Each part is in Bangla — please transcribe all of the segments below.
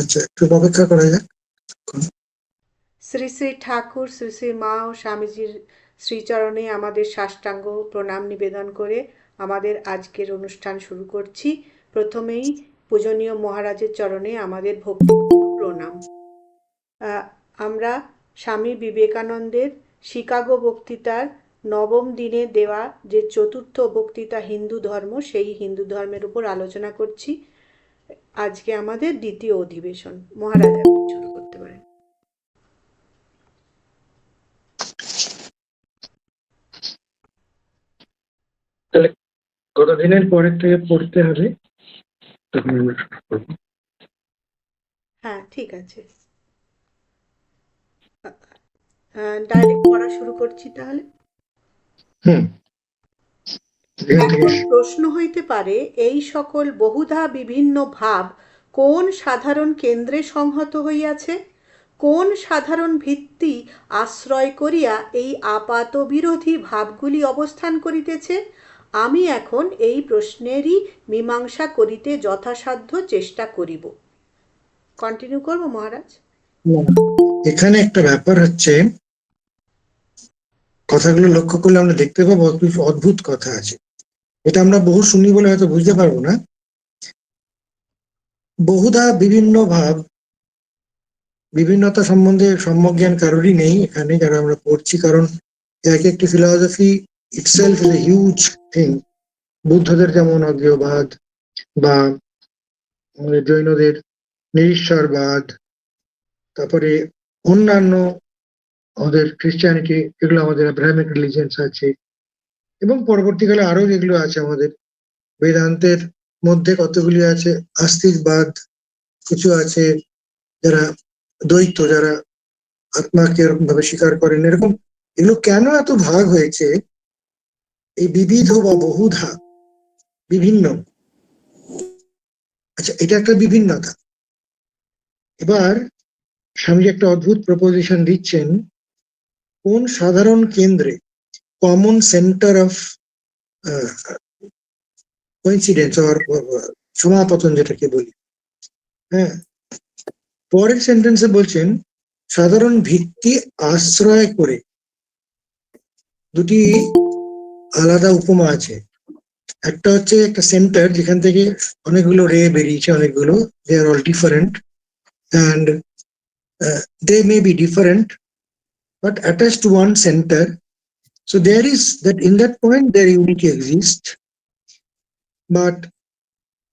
আচ্ছা, একটু অপেক্ষা করা যাক। শ্রী শ্রী ঠাকুর, শ্রী শ্রী মা ও স্বামীজির শ্রীচরণে আমাদের সাষ্টাঙ্গ প্রণাম নিবেদন করে আমাদের আজকের অনুষ্ঠান শুরু করছি। প্রথমেই পূজনীয় মহারাজের চরণে আমাদের ভক্তিপূর্ণ প্রণাম। আমরা স্বামী বিবেকানন্দের শিকাগো বক্তৃতার নবম দিনে দেওয়া যে চতুর্থ বক্তৃতা হিন্দু ধর্ম, সেই হিন্দু ধর্মের উপর আলোচনা করছি। আজকে আমাদের দ্বিতীয় অধিবেশন। মহারাজ, আপনি শুরু করতে পারেন। তাহলে গতদিনের পরের থেকে পড়তে হবে, তখন আমরা শুরু করবো। হ্যাঁ, ঠিক আছে। ডাইরেক্ট পড়া শুরু করছি তাহলে। হুম, এখান থেকে এখন প্রশ্ন হইতে পারে, এই সকল বহুধা বিভিন্ন ভাব কোন সাধারণ কেন্দ্রে সংহত হইয়াছে? কোন সাধারণ ভিত্তি আশ্রয় করিয়া এই আপাত বিরোধী ভাবগুলি অবস্থান করিতেছে? আমি এখন এই প্রশ্নেরই মীমাংসা করিতে যথাসাধ্য চেষ্টা করিব। কন্টিনিউ করবো মহারাজ? এখানে একটা ব্যাপার হচ্ছে, কথাগুলো লক্ষ্য করলে আমরা দেখতে পাবো কিছু অদ্ভুত কথা আছে। এটা আমরা বহু শুনি বলে হয়তো বুঝতে পারবো না। বহুধা বিভিন্ন ভাব, বিভিন্নতা সম্বন্ধে সম্যক জ্ঞান কারোরই নেই এখানে যারা আমরা পড়ছি, কারণ এক একটি philosophy itself is a huge thing. বুদ্ধদের যেমন অজ্ঞেয়বাদ, বা আমাদের জৈনদের নিরীশ্বরবাদ, তারপরে অন্যান্য আমাদের খ্রিস্টানিটি, এগুলো আমাদের আব্রাহামিক রিলিজিয়ন্স আছে, এবং পরবর্তীকালে আরো যেগুলো আছে আমাদের বেদান্তের মধ্যে কতগুলি আছে আস্তিকবাদ, কিছু আছে যারা দ্বৈত, যারা আত্মাকে এরকম ভাবে স্বীকার করেন, এরকম। এগুলো কেন এত ভাগ হয়েছে? এই বিবিধ বা বহুধা, বিভিন্ন, আচ্ছা, এটা একটা বিভিন্নতা। এবার স্বামীজি একটা অদ্ভুত প্রপোজিশন দিচ্ছেন, কোন সাধারণ কেন্দ্রে, common centre of coincidence or সমাপতন যেটাকে বলি। হ্যাঁ, পরের সেন্টেন্সে বলছেন সাধারণ ভিত্তি আশ্রয় করে। দুটি আলাদা উপমা আছে। একটা হচ্ছে একটা সেন্টার যেখান থেকে অনেকগুলো রে বেরিয়েছে, অনেকগুলো, they are all different, and they may be different but attached to one center. So there is that, in that point their unity exists, but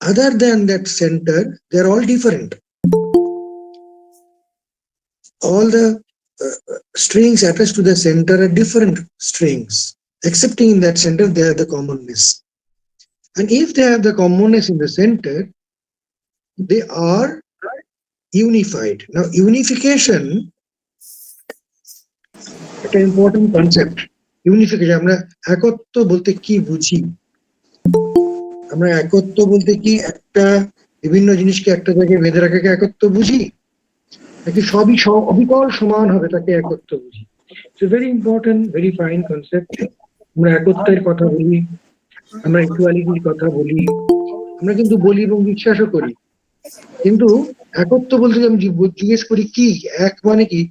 other than that center they're all different. All the strings attached to the center are different strings, excepting in that center they have the commonness. And if they have the commonness in the center, they are unified. Now unification, একটা ইম্পর্টেন্ট কনসেপ্ট। ইউনিফিকেশন, আমরা একত্ব বলতে কি বুঝি? আমরা একত্ব বলতে কি একটা বিভিন্ন জিনিসকে একটা জায়গায় বেঁধে রাখাকে একত্ব বুঝি, নাকি সবই অবিকল সমান হবে তাকে একত্ব বুঝি? It's very important, very fine concept. আমরা একত্বের কথা বলি, আমরা ইকুয়ালিটির কথা বলি, আমরা কিন্তু বলি এবং বিশ্বাসও করি, কিন্তু একত্ব বলতে আমি জিজ্ঞেস করি কি এক মানে কি,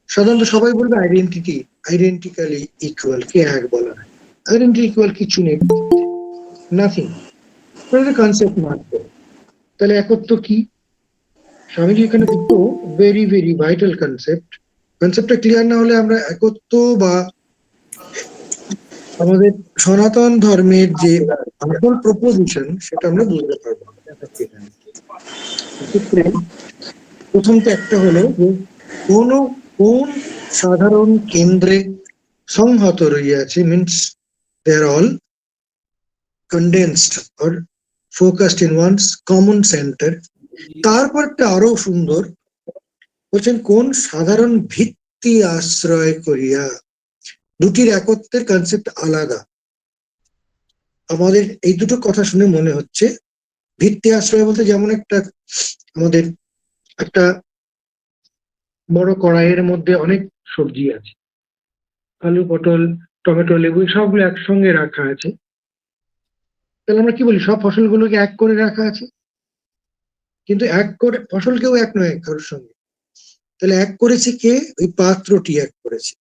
সাধারণত সবাই বলবে আইডেন্টিটি, আইডেন্টিক্যালি ইকুয়াল, কে এক বলা হয়? আইডেন্টি ইকুয়াল কিছু নেই, নাথিং, কনসেপ্ট মাত্র। তাহলে একত্ব কি? স্বামীজি এখানে দুটো ভেরি ভেরি ভাইটাল কনসেপ্ট। কনসেপ্টটা ক্লিয়ার না হলে আমরা একত্ব বা আমাদের সনাতন ধর্মের যে আসল প্রপোজিশন সেটা আমরা বুঝতে পারবো না। এক্ষেত্রে প্রথমটা একটা হলো যে কোন কোন সাধারণ কেন্দ্রে সংহত রইয়াছে, means they are all condensed or focused in one's common centre. তারপরটা আরো সুন্দর, বলছেন কোন সাধারণ ভিত্তি আশ্রয় করিয়া। দুটির একত্বের কনসেপ্ট আলাদা। আমাদের এই দুটো কথা শুনে মনে হচ্ছে ভিত্তি আশ্রয় বলতে যেমন একটা আমাদের একটা বড় কড়াইয়ের মধ্যে অনেক সবজি আছে, আলু, পটল, টমেটো, লেবু, সবগুলো একসঙ্গে রাখা আছে। তাহলে আমরা কি বলি, সব ফসলগুলোকে এক করে রাখা আছে। কিন্তু এক করে ফসল কেউ এক নয় কারোর সঙ্গে। তাহলে এক করেছে কে? ওই পাত্রটি এক করেছে।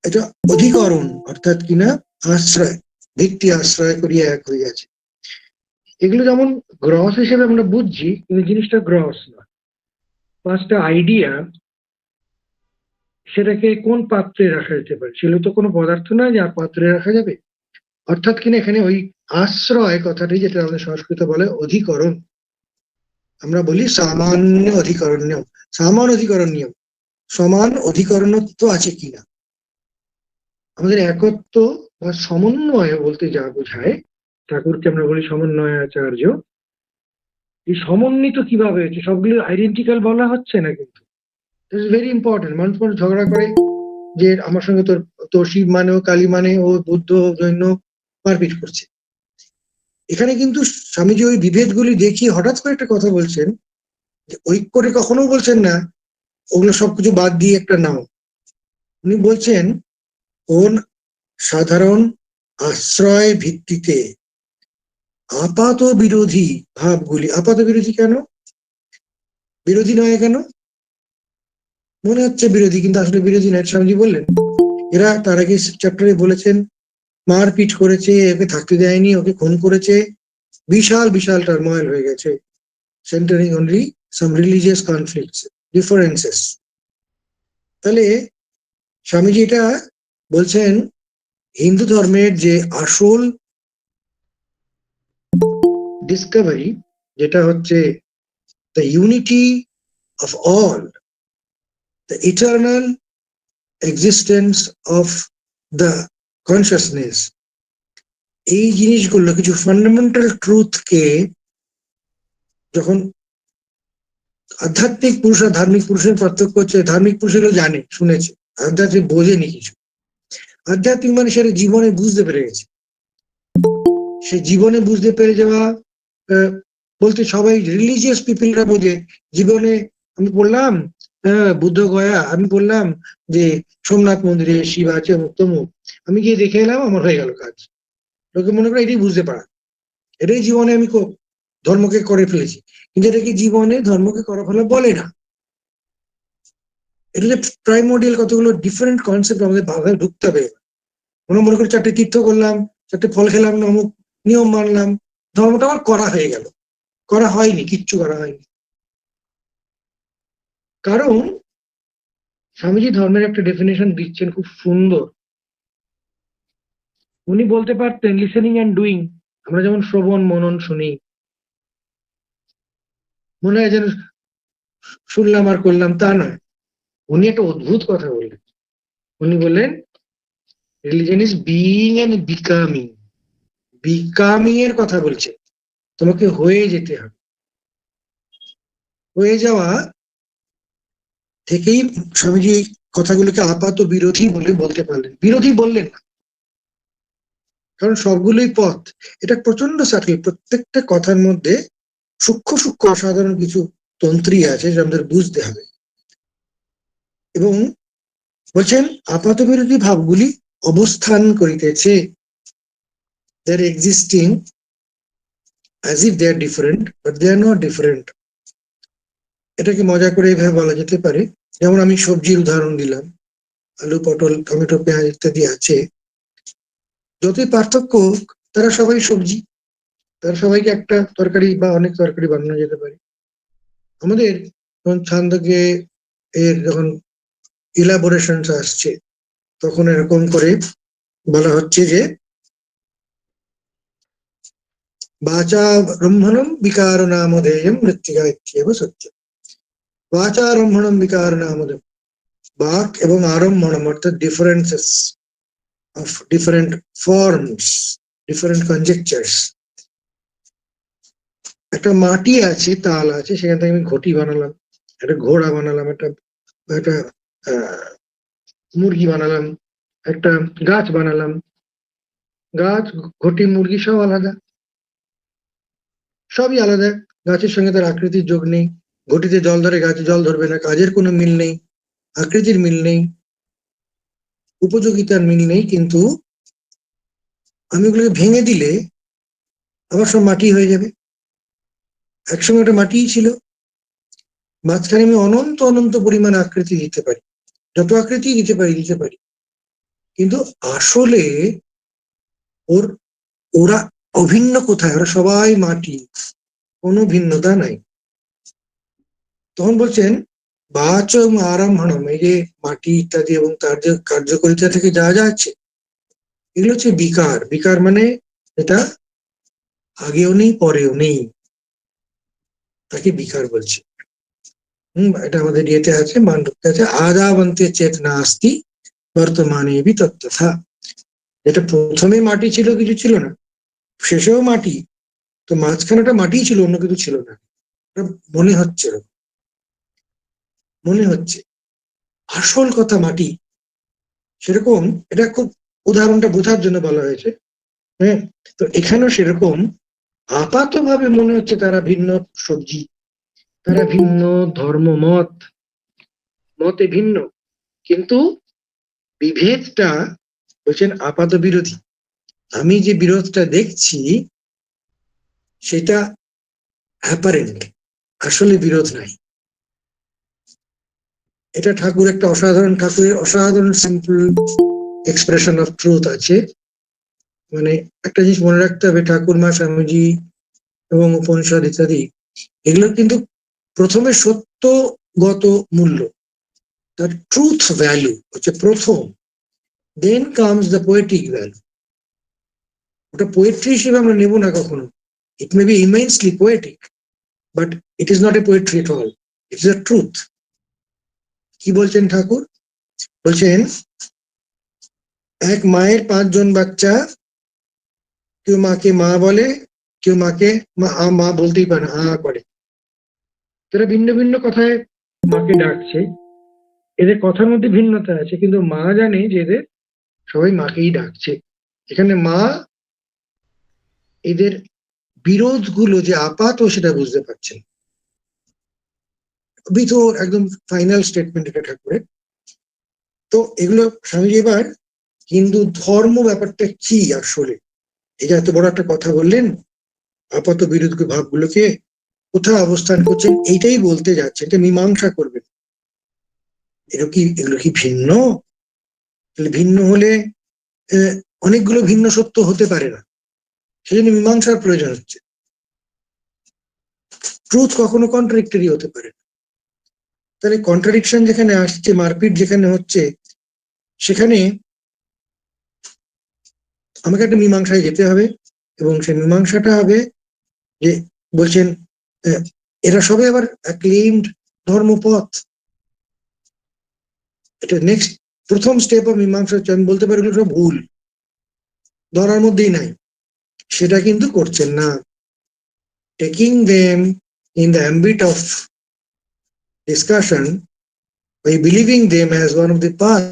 এটা অধিকরণ, অর্থাৎ কিনা আশ্রয়, ভিত্তি আশ্রয় করিয়া এক হয়ে গেছে। এগুলো যেমন গ্রস হিসেবে আমরা বুঝছি, কিন্তু জিনিসটা গ্রস না। পাঁচটা আইডিয়া, সেটাকে কোন পাত্রে রাখা যেতে পারে? সেগুলো তো কোনো পদার্থ নয় যে পাত্রে রাখা যাবে। অর্থাৎ কিনা এখানে ওই আশ্রয় কথাটি, যেটা আমাদের সংস্কৃত বলে অধিকরণ, আমরা বলি সামান্য অধিকরণ্য, সমান অধিকরণীয়, সমান অধিকরণত্ব আছে কিনা। আমাদের একত্ব বা সমন্বয় বলতে যা বোঝায়, ঠাকুরকে আমরা বলি সমন্বয় আচার্য। এই সমন্বিত কিভাবে হয়েছে, সবগুলো আইডেন্টিক্যাল বলা হচ্ছে না কিন্তু। It's very important. মানুষ মানুষ ঝগড়া করে যে আমার সঙ্গে তোর তোর শিব মানে ও কালী মানে ও বুদ্ধ জৈন, মারপিট করছে। এখানে কিন্তু স্বামীজি ওই বিভেদগুলি দেখিয়ে হঠাৎ করে একটা কথা বলছেন, যে ঐক্যটা কখনো বলছেন না ওগুলো সবকিছু বাদ দিয়ে একটা নাও। উনি বলছেন কোন সাধারণ আশ্রয় ভিত্তিতে আপাত বিরোধী ভাবগুলি, আপাত বিরোধী কেন, বিরোধী নয় কেন, মনে হচ্ছে বিরোধী কিন্তু আসলে বিরোধী নয়, স্বামীজি বললেন। এরা তার আগে চ্যাপ্টারে বলেছেন মারপিট করেছে, ওকে থাকতে দেয়নি, ওকে খুন করেছে, বিশাল বিশাল টার্ময়েল হয়ে গেছে, সেন্টারিং অনলি সাম রিলিজিয়াস কনফ্লিক্টস, ডিফারেন্সেস। তাহলে স্বামীজি এটা বলছেন, হিন্দু ধর্মের যে আসল ডিসকভারি, যেটা হচ্ছে the unity of all, the eternal existence of the consciousness, এই জিনিসগুলো কিছু ফান্ডামেন্টাল ট্রুথকে যখন আধ্যাত্মিক পুরুষ আর ধার্মিক পুরুষের পার্থক্য হচ্ছে, ধার্মিক পুরুষেরা জানে শুনেছে, আধ্যাত্মিক বোঝেনি কিছু। আধ্যাত্মিক মানে সেটা জীবনে বুঝতে পেরে গেছে। সে জীবনে বুঝতে পেরে যাওয়া, বলতে সবাই রিলিজিয়াস পিপলরা বোঝে জীবনে। আমি বললাম বুদ্ধ গয়া, আমি বললাম যে সোমনাথ মন্দিরে শিব আছে অমুক তমুক, আমি গিয়ে দেখে এলাম, আমার হয়ে গেল কাজ। লোকে মনে করে এটাই বুঝতে পারা, এটাই জীবনে আমি ধর্মকে করে ফেলেছি। কিন্তু এটাকে জীবনে ধর্মকে করা ফেলা বলে না। এটা যে প্রাইমোডিয়াল কতগুলো ডিফারেন্ট কনসেপ্ট আমাদের ভাবে ঢুকতে হবে। মনে করে চারটে তীর্থ করলাম, চারটে ফল খেলাম, অমুক নিয়ম মানলাম, ধর্মটা আমার করা হয়ে গেল। করা হয়নি, কিচ্ছু করা হয়নি। কারণ স্বামীজি ধর্মের একটা ডেফিনেশন দিচ্ছেন খুব সুন্দর। উনি বলতে পারতেন লিসেনিং অ্যান্ড ডুইং, আমরা যেমন শ্রবণ মনন শুনি, মনে হয় যেন শুনলাম আর করলাম, তা নয়। উনি একটা অদ্ভুত কথা বললেন। উনি বললেন religion is being and becoming. Becoming এর কথা বলছে, তোমাকে হয়ে যেতে হবে। হয়ে যাওয়া থেকেই স্বামীজি এই কথাগুলোকে আপাত বিরোধী বলে বলতে পারলেন। বিরোধী বললেন না, কারণ সবগুলোই পথ। এটা প্রচন্ড সাটল, প্রত্যেকটা কথার মধ্যে সূক্ষ্ম সূক্ষ্ম অসাধারণ কিছু তন্ত্রী আছে যা আমাদের বুঝতে হবে। এবং বলছেন আপাত বিরোধী ভাবগুলি অবস্থান করিতেছে, they're existing as if they are different, but they are not different. এটাকে মজা করে এইভাবে বলা যেতে পারে, যেমন আমি সবজির উদাহরণ দিলাম, আলু পটল টমেটো পেঁয়াজ ইত্যাদি আছে, যতই পার্থক্য হোক তারা সবাই সবজি, তারা সবাইকে একটা তরকারি বা অনেক তরকারি বানানো যেতে পারে। আমাদের যখন ছান্দকে এর যখন ইলাবোরেশন আসছে, তখন এরকম করে বলা হচ্ছে যে বাচারম্ভনম বিকার নামধেয়ম মৃত্তিকা ইত্যেব সত্য। বাচারম্ভনম বিকার নামধেয়, বাক এবং আরম্ভনম অর্থাৎ differences of different forms, different conjectures. একটা মাটি আছে, তাল আছে, সেখান থেকে আমি ঘটি বানালাম, একটা ঘোড়া বানালাম, একটা একটা মুরগি বানালাম, একটা গাছ বানালাম। গাছ, ঘটি, মুরগি সব আলাদা, সবই আলাদা। গাছের সঙ্গে তার আকৃতির যোগ নেই, ঘটিতে জল ধরে গাছে জল ধরবে না, কাজের কোনো মিল নেই, আকৃতির মিল নেই, উপযোগিতার মিল নেই। কিন্তু আমি ওগুলোকে ভেঙে দিলে আবার সব মাটি হয়ে যাবে। একসঙ্গে একটা মাটিই ছিল, মাঝখানে আমি অনন্ত অনন্ত পরিমাণ আকৃতি দিতে পারি, যত আকৃতি দিতে পারি, কিন্তু আসলে ওর ওরা অভিন্ন কোথায়? ওরা সবাই মাটি, কোনো ভিন্নতা নাই। তখন বলছেন বাচ আরম্ভণম, এই যে মাটি ইত্যাদি এবং তার যে কার্যকারিতা থেকে যা যা আছে, এগুলো হচ্ছে বিকার। বিকার মানে এটা আগেও নেই পরেও নেই, তাকে বিকার বলছে। এটা আমাদের ইয়েতে আছে, মান্ডুক্যে আছে, আদাবন্তে চেতনা আস্তি বর্তমানে বি তত্তথা। এটা প্রথমে মাটি ছিল, কিছু ছিল না, শেষেও মাটি, তো মাঝখানেটা মাটিই ছিল, অন্য কিছু ছিল না। এটা মনে হচ্ছে, মনে হচ্ছে আসল কথা মাটি সেরকম। এটা খুব উদাহরণটা বোঝার জন্য বলা হয়েছে। হ্যাঁ, তো এখানেও সেরকম আপাত ভাবে মনে হচ্ছে তারা ভিন্ন সবজি, তারা ভিন্ন ধর্ম, মতে ভিন্ন, কিন্তু বিভেদটা বলছেন আপাত বিরোধী। আমি যে বিরোধটা দেখছি সেটা অ্যাপারেন্ট, আসলে বিরোধ নাই। এটা ঠাকুরের অসাধারণ সিম্পল এক্সপ্রেশন অফ ট্রুথ আছে। মানে একটা জিনিস মনে রাখতে হবে, ঠাকুরমা, স্বামীজি এবং উপনিষদ ইত্যাদি, এগুলো কিন্তু প্রথমে সত্যগত মূল্য, তার ট্রুথ ভ্যালু হচ্ছে প্রথম, then comes the poetic value. ওটা পোয়েট্রি হিসেবে আমরা নেব না কখনো। It may be immensely poetic, but it is not a poetry at all, it is a truth. কি বলছেন ঠাকুর? বলছেন এক মায়ের 5 জন বাচ্চা, কেউ মাকে মা বলে, কেউ মাকে মা বলতেই পারে না, করে। তারা ভিন্ন ভিন্ন কথায় মাকে ডাকছে, এদের কথার মধ্যে ভিন্নতা আছে, কিন্তু মা জানে যে এদের সবাই মাকেই ডাকছে। এখানে মা এদের বিরোধগুলো যে আপাত সেটা বুঝতে পারছেন। তো একদম ফাইনাল স্টেটমেন্ট এটা ঠাকুরের। তো এগুলো স্বামীজি এবার হিন্দু ধর্ম ব্যাপারটা কি আসলে, এই যে এত বড় একটা কথা বললেন, আপাত বিরোধ ভাবগুলোকে কোথায় অবস্থান করছেন এইটাই বলতে যাচ্ছে, এটা মীমাংসা করবেন। এগুলো কি ভিন্ন? ভিন্ন হলে অনেকগুলো ভিন্ন সত্য হতে পারে না, সেজন্য মীমাংসার প্রয়োজন হচ্ছে। ট্রুথ কখনো কন্ট্রাডিক্টরি হতে পারে না। তাহলে কন্ট্রাডিকশন যেখানে আসছে, মারপিট যেখানে হচ্ছে, সেখানে আমাকে একটা মীমাংসায় যেতে হবে, এবং সেই মীমাংসাটা হবে যে বলছেন এরা সবাই আবার ক্লেইমড ধর্মপথ। এটা নেক্সট প্রথম স্টেপ অফ মীমাংসা হচ্ছে আমি বলতে পারি সব ভুল, ধরার মধ্যেই নাই, সেটা কিন্তু করছেন না। Taking them in the ambit of discussion by believing them as one of the path.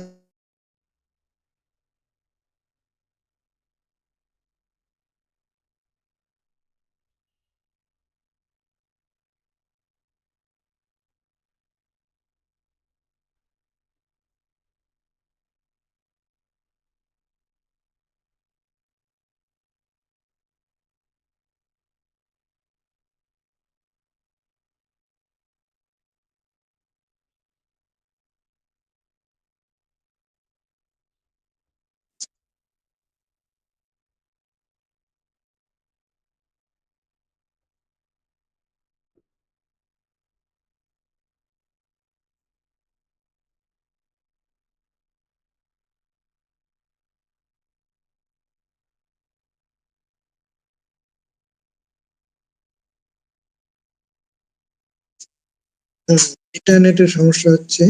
ইন্টারনেটের সমস্যা হচ্ছে,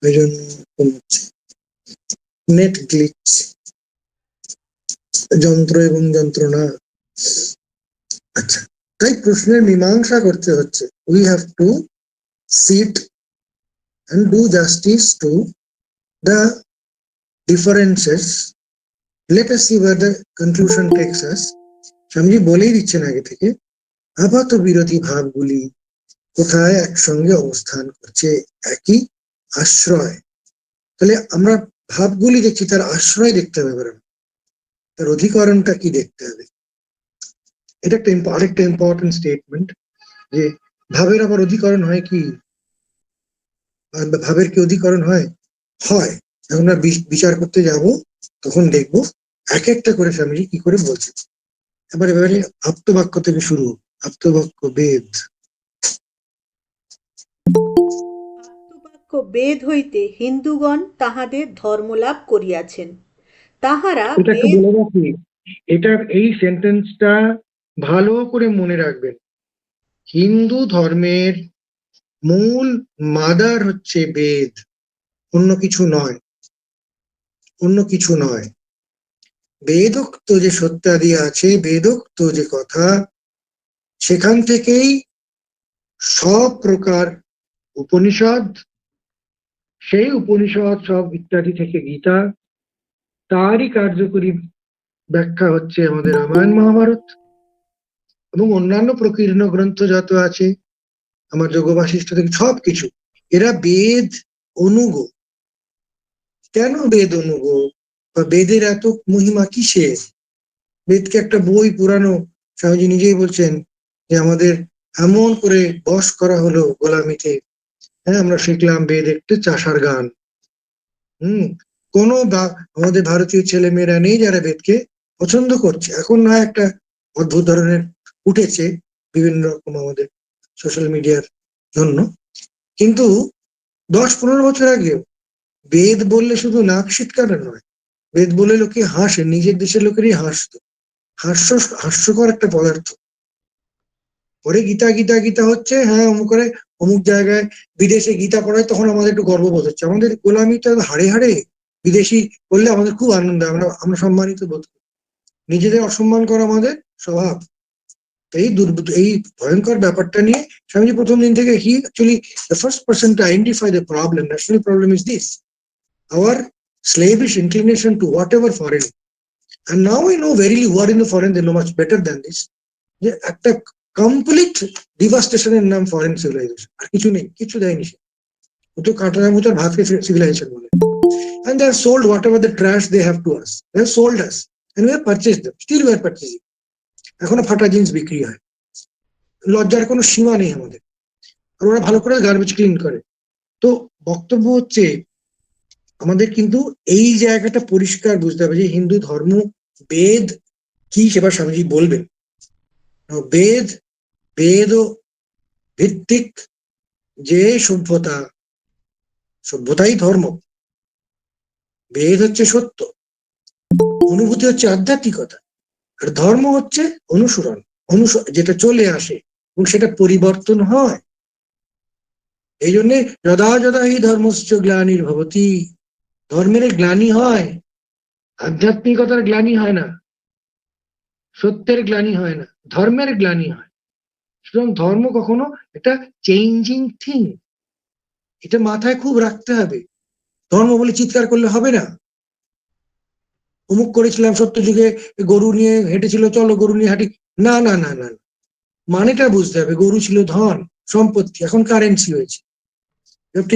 ওই জন্য হচ্ছে নেট গ্লিচ, যন্ত্র এবং যন্ত্রণা। আচ্ছা, তাই প্রশ্নের মীমাংসা করতে হচ্ছে। We have to sit and do justice to the differences. Let us see where the conclusion takes us. Swamiji বলেই দিচ্ছেন আগে থেকে, আপাত বিরোধী ভাবগুলি কোথায় একসঙ্গে অবস্থান করছে, একই আশ্রয়। তাহলে আমরা ভাবগুলি দেখছি, তার আশ্রয় দেখতে হবে, তার অধিকরণটা কি দেখতে হবে। এটা একটা আরেকটা ইম্পর্টেন্ট স্টেটমেন্ট। যে ভাবের আবার অধিকরণ হয় কি? আর ভাবের কি অধিকরণ হয়? হয়। যখন আমরা বিচার করতে যাব তখন দেখবো এক একটা করে স্বামীজি কি করে বলছে। এবারে আপ্তবাক্য থেকে শুরু। আপ্তবাক্য বেদ। আপ্তবাক্য বেদ হইতে হিন্দুগণ তাহাদের ধর্মলাভ করিয়াছেন। তাহারা এটা একটু বেদ বলে রাখি, এই সেন্টেন্সটা ভালো করে মনে রাখবেন। হিন্দু ধর্মের মূল মাদার হচ্ছে বেদ, অন্য কিছু নয়, অন্য কিছু নয়। বেদোক্ত যে সত্যাদি আছে, বেদোক্ত যে কথা, সেখান থেকেই সব প্রকার উপনিষদ, সেই উপনিষদ সব ইত্যাদি থেকে গীতা, তারই কার্যকরী ব্যাখ্যা হচ্ছে আমাদের রামায়ণ মহাভারত এবং অন্যান্য প্রকীর্ণ গ্রন্থ যত আছে, আমার যোগ বাশিষ্ঠ থেকে সবকিছু, এরা বেদ অনুগ। কেন বেদ অনুগ বা বেদের এত মহিমা কিসে? বেদকে একটা বই পুরানো, স্বামীজি নিজেই বলছেন যে আমাদের এমন করে বশ করা হলো গোলামিতে। হ্যাঁ, আমরা শিখলাম বেদ একটু চাষার গান। হুম। কোনো আমাদের ভারতীয় ছেলে মেয়েরা নেই যারা বেদকে পছন্দ করছে। এখন না একটা অদ্ভুত ধরনের উঠেছে বিভিন্ন রকম আমাদের সোশ্যাল মিডিয়ার জন্য, কিন্তু 10-15 বছর আগে বেদ বললে শুধু নাক সিটকানো নয়, বেদ বলে লোকে হাসে, নিজের দেশের লোকেরই হাসতো। হাস্য হাস্যকর একটা পদার্থ। পরে গীতা গীতা গীতা হচ্ছে, হ্যাঁ অমুক করে অমুক জায়গায় বিদেশে গীতা পড়ায়, তখন আমাদের একটু গর্ববোধ হচ্ছে। আমাদের গোলামিটা হাড়ে হাড়ে, বিদেশি বললে আমাদের খুব আনন্দ, আমরা আমরা সম্মানিত বোধ করি। নিজেদের অসম্মান করা আমাদের স্বভাব। এই ভয়ঙ্কর ব্যাপারটা নিয়ে স্বামীজি প্রথম দিন থেকে he actually the first person to identify the problem. National problem is this, our slavish inclination to whatever foreign. And now I know verily who are in the foreign, they know much better than this. যে একটা কমপ্লিট ডিভাস্টেশনের নাম ফরেন সিভিলাইজেশন, আর কিছু নেই, কিছু দেয়নি সে। ও তো কাঁটার মতো ভাতকে সিভিলাইজেশন বলে। And they have sold whatever the trash they have to us. They have sold us and we have purchased them. Still we are purchasing. এখনো ফাটা জিন্স বিক্রি হয়। লজ্জার কোনো সীমা নেই আমাদের। আর ওরা ভালো করে গার্বেজ ক্লিন করে। তো বক্তব্য হচ্ছে আমাদের কিন্তু এই জায়গাটা পরিষ্কার বুঝতে হবে যে হিন্দু ধর্ম, বেদ কি সেবার স্বামীজি বলবেন। বেদ বেদ ভিত্তিক যে সভ্যতা, সভ্যতাই ধর্ম। বেদ হচ্ছে সত্য, অনুভূতি হচ্ছে আধ্যাত্মিকতা, আর ধর্ম হচ্ছে অনুসরণ, যেটা চলে আসে এবং সেটা পরিবর্তন হয়। এই জন্য যদা যদা হি ধর্মস্য গ্লানির্ভবতি, ধর্মের গ্লানি হয়, আধ্যাত্মিকতার গ্লানি হয় না, সত্যের গ্লানি হয় না, ধর্মের গ্লানি হয়। সুতরাং ধর্ম কখনো একটা চেঞ্জিং থিং, এটা মাথায় খুব রাখতে হবে। ধর্ম বলে চিৎকার করলে হবে না। অমুক করেছিলাম সত্য যুগে, গরু নিয়ে হেঁটেছিল, চলো গরু নিয়ে হাঁটি। না না না না, মানেটা বুঝতে হবে। গরু ছিল ধন সম্পত্তি, এখন কারেন্সি হয়েছে।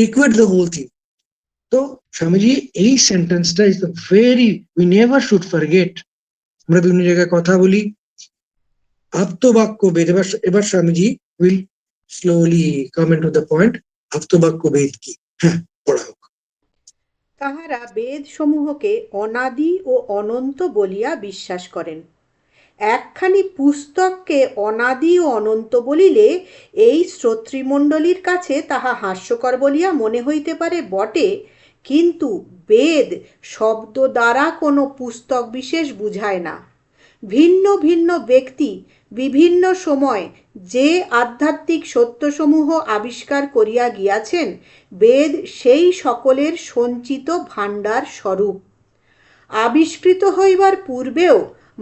Equate the whole thing. তো স্বামীজি এই সেন্টেন্সটা is very, we never should forget. আমরা বিভিন্ন জায়গায় কথা বলি আপ্তবাক্য বেদ। এবার Swamiji will slowly comment to the point. আপ্তবাক্য বেদ কি? হ্যাঁ, পড়া হোক। তাহারা বেদ সমূহকে অনাদি ও অনন্ত বলিয়া বিশ্বাস করেন। একখানি পুস্তককে অনাদি ও অনন্ত বলিলে এই শ্রোতৃমণ্ডলীর কাছে তাহা হাস্যকর বলিয়া মনে হইতে পারে বটে, কিন্তু বেদ শব্দ দ্বারা কোনো পুস্তক বিশেষ বুঝায় না। ভিন্ন ভিন্ন ব্যক্তি বিভিন্ন সময় যে আধ্যাত্মিক সত্যসমূহ আবিষ্কার করিয়া গিয়াছেন, বেদ সেই সকলের সঞ্চিত ভাণ্ডার স্বরূপ। আবিষ্কৃত হইবার পূর্বেও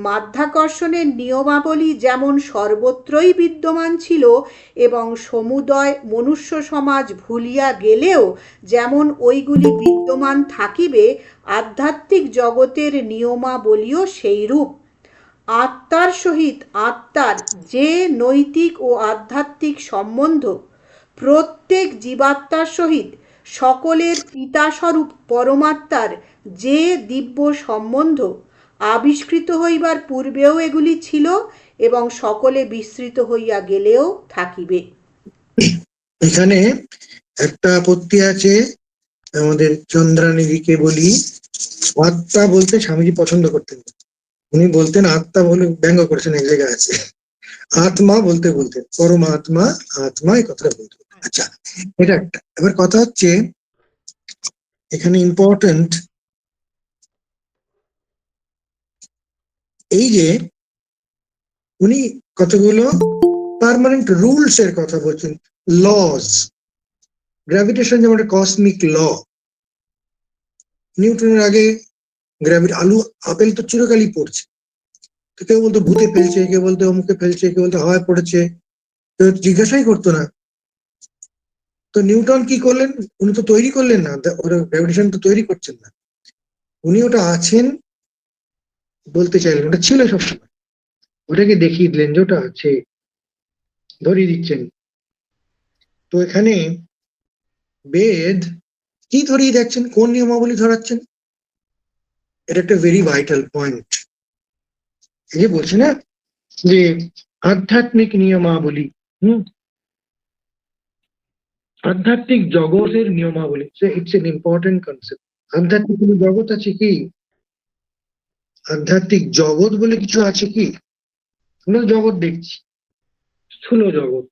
মাধ্যাকর্ষণের নিয়মাবলী যেমন সর্বত্রই বিদ্যমান ছিল এবং সমুদয় মনুষ্য সমাজ ভুলিয়া গেলেও যেমন ওইগুলি বিদ্যমান থাকিবে, আধ্যাত্মিক জগতের নিয়মাবলীও সেইরূপ। আত্মার সহিত আত্মার যে নৈতিক ও আধ্যাত্মিক সম্বন্ধ, প্রত্যেক জীবাত্মার সহিত সকলের পিতাস্বরূপ পরমাত্মার যে দিব্য সম্বন্ধ, আবিষ্কৃত হইবার পূর্বেও এগুলি ছিল এবং সকলে বিস্মৃত হইয়া গেলেও থাকিবে। এখানে একটা আপত্তি আছে, আমাদের চন্দ্রানিধিকে বলি। আত্মা বলতে স্বামীজি পছন্দ করতেন না। উনি বলতেন, আত্মা বলে ব্যঙ্গ করেছেন এক জায়গায় আছে, আত্মা বলতে বলতেন, পরমাত্মা আত্মা, এই কথাটা বলতেন। আচ্ছা, এটা একটা। এবার কথা হচ্ছে এখানে ইম্পর্টেন্ট এই যে উনি কতগুলো পার্মানেন্ট রুলস এর কথা বলছেন, লজ। গ্র্যাভিটেশন যেমন একটা কসমিক ল। নিউটনের আগে গ্র্যাভিটি, আপেল তো চিরকালই পড়ছে, তো কেউ বলতো ভূতে ফেলছে, কেউ বলতো অমুকে ফেলছে, কেউ বলতো হাওয়ায় পড়েছে, কেউ জিজ্ঞাসাই করতো না। তো নিউটন কি করলেন? উনি তো তৈরি করলেন না, ওরা গ্র্যাভিটেশন তো তৈরি করছেন না, উনি ওটা আছেন বলতে চাইলেন, ওটা ছিল সবসময়, ওটাকে দেখিয়ে দিলেন যে ওটা আছে, ধরিয়ে দিচ্ছেন। তো এখানে বেদ কি ধরিয়ে যাচ্ছেন, কোন নিয়মাবলী ধরাচ্ছেন? এটা একটা ভেরি ভাইটাল পয়েন্ট। এই যে বলছে না যে আধ্যাত্মিক নিয়মাবলী, আধ্যাত্মিক জগতের নিয়মাবলী, ইটস এন ইম্পর্টেন্ট কনসেপ্ট। আধ্যাত্মিক কোনো জগৎ আছে কি? আধ্যাত্মিক জগৎ বলে কিছু আছে কি? আমরা জগৎ দেখছি, স্থূল জগৎ।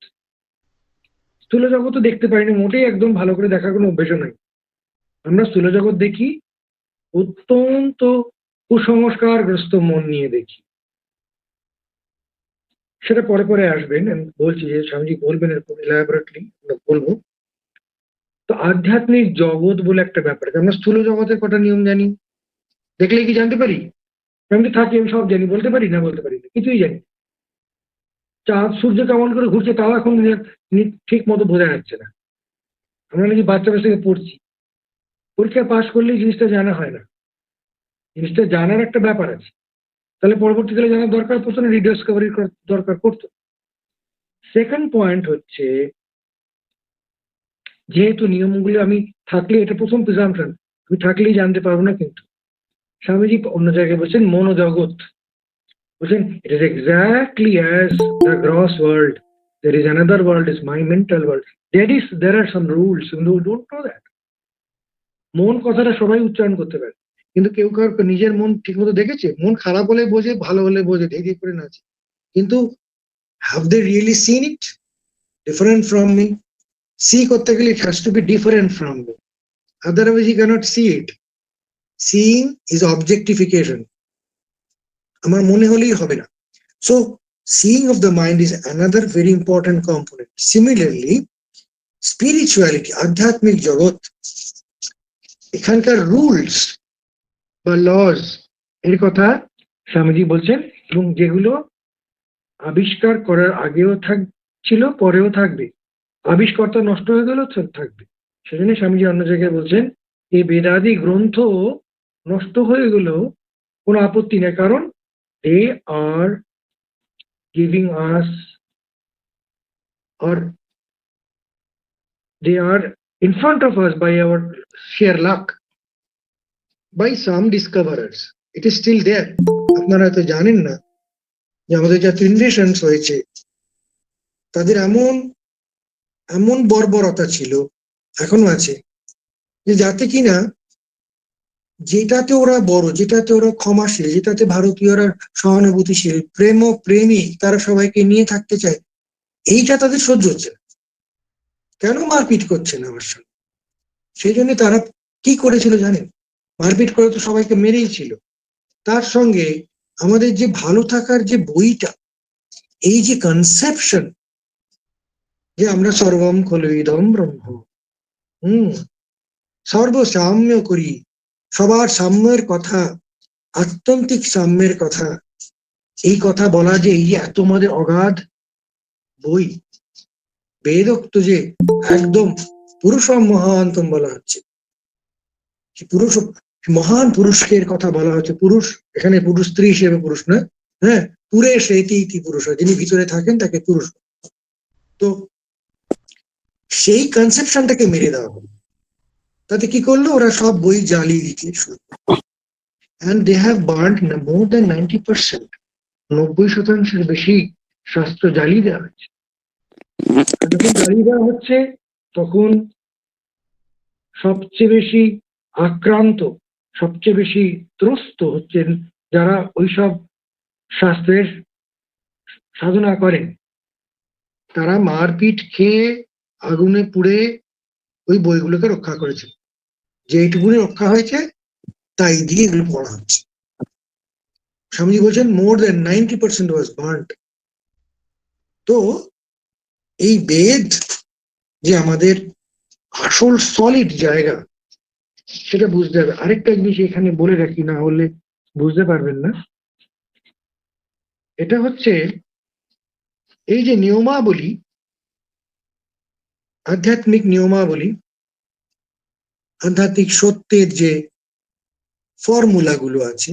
স্থূল জগৎ তো দেখতে পাইনি মোটেই, একদম ভালো করে দেখার কোনো অভ্যেসও নাই। আমরা স্থূল জগৎ দেখি অত্যন্ত কুসংস্কারগ্রস্ত মন নিয়ে দেখি। সেটা পরে পরে আসবেন, আমি বলছি যে স্বামীজি বলবেন এরকম ইলাবোরেটলি, আমরা বলবো। তো আধ্যাত্মিক জগৎ বলে একটা ব্যাপার আছে। আমরা স্থূল জগতের কটা নিয়ম জানি, দেখলে কি জানতে পারি? আমি তো থাকি, আমি সব জানি, বলতে পারি না? বলতে পারি না, কিছুই জানি। চাঁদ সূর্য কেমন করে ঘুরছে তাও এখন ঠিক মতো বোঝা যাচ্ছে না। আমরা নাকি বাচ্চা থেকে পড়ছি, পরীক্ষা পাশ করলেই জিনিসটা জানা হয় না। জিনিসটা জানার একটা ব্যাপার আছে, তাহলে পরবর্তীকালে জানার দরকার পড়তো না, রিডিসকভারি দরকার পড়তো। সেকেন্ড পয়েন্ট হচ্ছে, যেহেতু নিয়মগুলি আমি থাকলে, এটা প্রথম প্রিজাম্পশন, আমি থাকলেই জানতে পারবো না, কিন্তু স্বামীজি অন্য জায়গায় বলছেন মনোজগৎ, বলছেন it is exactly as the gross world, there is another world, is my mental world, there are some rules, you don't know that. মন কথাটা সবাই উচ্চারণ করতে পারে, কিন্তু কেউ কার নিজের মন ঠিক মতো দেখেছে? মন খারাপ হলে বোঝে, ভালো হলে বোঝে, ধীরে করে নাচে, কিন্তু have they really seen it different from me? See করতে গেলে it has to be different from me, otherwise you cannot see it. Seeing is objectification, আমার মনে হলেই হবে না। So seeing of the mind is another very important component. Similarly, spirituality, আধ্যাত্মিক জগৎ, এখানকার রুলস বা লজ এর কথা স্বামীজি বলছেন, এবং যেগুলো আবিষ্কার করার আগেও ছিল, পরেও থাকবে, আবিষ্কর্তা নষ্ট হয়ে গেলেও থাকবে। সেজন্য স্বামীজি অন্য জায়গায় বলছেন, এই বেদাদি গ্রন্থ নষ্ট হয়ে গেলেও কোনো আপত্তি নেই, কারণ they are giving us, or they are in front of us by our sheer luck, by some discoverers. It is still there. আপনারা তো জানেন না যে আমাদের যা ইনভেশনস হয়েছে, তাদের এমন এমন বর্বরতা ছিল, এখনো আছে, যে যাতে কিনা যেটাতে ওরা বড়, যেটাতে ওরা ক্ষমাশীল, যেটাতে ভারতীয়রা সহানুভূতিশীল, প্রেমিক, তারা সবাইকে নিয়ে থাকতে চায়, এইটা তাদের সহ্য হচ্ছে না। কেন মারপিট করছে না আমার সঙ্গে? সেই জন্য তারা কি করেছিল জানেন? মারপিট করে তো সবাইকে মেরেই ছিল। তার সঙ্গে আমাদের যে ভালো থাকার যে বইটা, এই যে কনসেপশন যে আমরা সর্বম খলু ইদম ব্রহ্ম, সর্বসাম্য করি, সবার সাম্যের কথা, আত্যন্তিক সাম্যের কথা, এই কথা বলা, যে এই যে এত আমাদের অগাধ বই, বেদোক্ত যে একদম পুরুষম মহান্তম বলা হচ্ছে, পুরুষ মহান পুরুষের কথা বলা হচ্ছে। পুরুষ এখানে পুরুষ স্ত্রী হিসেবে পুরুষ না, হ্যাঁ, পুরে সেইটি ইতি পুরুষ, যিনি ভিতরে থাকেন তাকে পুরুষ। তো সেই কনসেপশনটাকে মেরে দেওয়া হলো। তাতে কি করলো? ওরা সব বই জ্বালিয়ে দিতে শুরু করলো, and they have burned more than 90%. 90% বেশি শাস্ত্র জ্বালিয়ে দেওয়া হচ্ছে। আর যখন জ্বালিয়ে দেওয়া হচ্ছে তখন সবচেয়ে বেশি আক্রান্ত, সবচেয়ে বেশি ত্রস্ত হচ্ছেন যারা ওইসব শাস্ত্রের সাধনা করেন। তারা মারপিট খেয়ে আগুনে পুড়ে ওই বইগুলোকে রক্ষা করেছে। যেইটুকুনি রক্ষা হয়েছে তাই দিয়ে এগুলো পড়া হচ্ছে। স্বামীজি বলছেন মোর দেন 90% ওয়াজ বার্নড। তো এই বেদ যে আমাদের আসল সলিড জায়গা সেটা বুঝতে হবে। আরেকটা জিনিস এখানে বলে রাখি, না হলে বুঝতে পারবেন না। এটা হচ্ছে এই যে নিয়মাবলী, আধ্যাত্মিক নিয়মাবলী, আধ্যাত্মিক সত্যের যে ফর্মুলা গুলো আছে,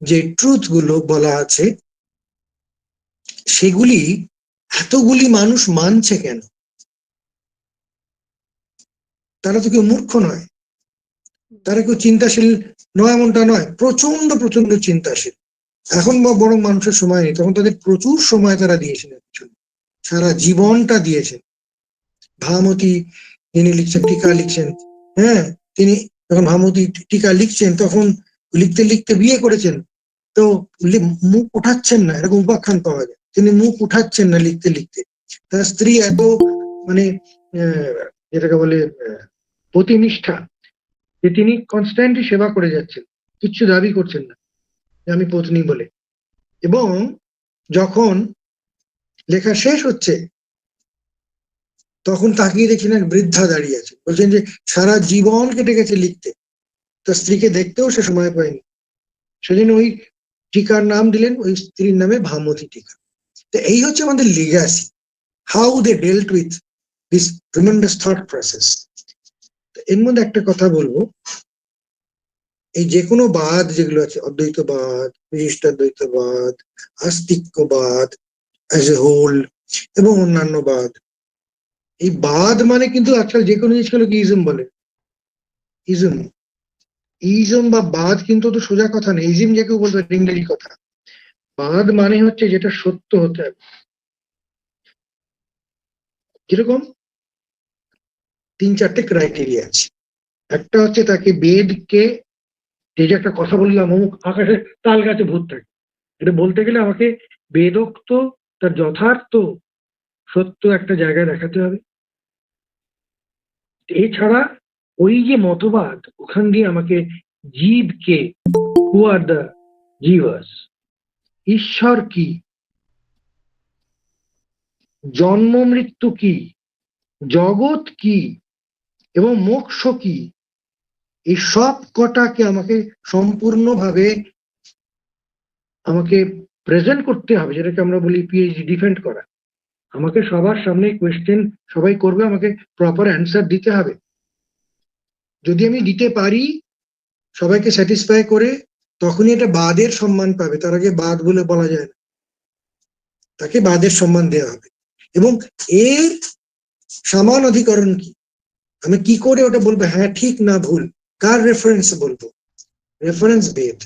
যে ট্রুথ গুলো বলা আছে, সেগুলি এতগুলি মানুষ মানছে কেন? তারা তো কেউ মূর্খ নয়, তারা কেউ চিন্তাশীল নয় এমনটা নয়, প্রচন্ড প্রচন্ড চিন্তাশীল। এখন বরং মানুষের সময় নেই, তখন তাদের প্রচুর সময় তারা দিয়েছেন, সারা জীবনটা দিয়েছেন। ভামতী যিনি লিখছেন, টিকা লিখছেন, হ্যাঁ, তিনি যখন ভামতী টিকা লিখছেন তখন লিখতে লিখতে বিয়ে করেছেন। তো মুখ উঠাচ্ছেন না, এরকম উপাখ্যান পাওয়া যায়। তিনি মুখ উঠাচ্ছেন না লিখতে লিখতে। তার স্ত্রী এত মানে যেটাকে বলে প্রতিনিষ্ঠা, যে তিনি কনস্ট্যান্টলি সেবা করে যাচ্ছেন, কিচ্ছু দাবি করছেন না যে আমি পত্নী বলে। এবং যখন লেখা শেষ হচ্ছে তখন তাকিয়ে দেখছেন এক বৃদ্ধা দাঁড়িয়ে আছে, বলছেন যে সারা জীবন কেটে গেছে লিখতে, তার স্ত্রীকে দেখতেও সে সময় পায়নি। সেজন্য ওই টিকার নাম দিলেন ওই স্ত্রীর নামে ভামতী টিকা। তো এই হচ্ছে আমাদের legacy, how they dealt with this tremendous thought process. এর মধ্যে একটা কথা বলবো, এই যে কোনো বাদ যেগুলো আছে, অদ্বৈতবাদ, বিশিষ্টাদ্বৈতবাদ, আস্তিক্যবাদ অ্যাজ এ হোল এবং অন্যান্য বাদ, এই বাদ মানে কিন্তু আজকাল যে কোনো জিনিসগুলোকে ইজম বলে। ইজম, ইজম বা বাদ কিন্তু তো সোজা কথা নেই। ইজম যে কেউ বলতে পারে, ইংরেজি কথা। বাদ মানে হচ্ছে যেটা সত্য হতে হবে। যেরকম 3-4টে ক্রাইটেরিয়া আছে। একটা হচ্ছে তাকে বেদকে, এই যে একটা কথা বললাম অমুক আকাশে তাল গাছে ভূত থাকে, এটা বলতে গেলে আমাকে বেদোক্ত তার যথার্থ সত্য একটা জায়গায় দেখাতে হবে। এছাড়া ওই যে মতবাদ, ওখান দিয়ে আমাকে জীবকে, হু আর দ্য জিভাস, ঈশ্বর কি, জন্ম মৃত্যু কি, জগৎ কি এবং মোক্ষ কি, এই সব কটাকে আমাকে সম্পূর্ণভাবে আমাকে প্রেজেন্ট করতে হবে, যেটাকে আমরা বলি পিএইচডি ডিফেন্ড করা। আমাকে সবার সামনে কোয়েশ্চেন সবাই করবে, আমাকে প্রপার অ্যান্সার দিতে হবে। যদি আমি দিতে পারি সবাইকে স্যাটিসফাই করে, তখনই এটা বাদের সম্মান পাবে। তার আগে বাদ বলে বলা যায় না, তাকে বাদের সম্মান দেওয়া হবে। এবং এর সমান অধিকরণ কি, আমি কি করে ওটা বলবো হ্যাঁ ঠিক না ভুল, কার রেফারেন্স বলবো? রেফারেন্স বেদ।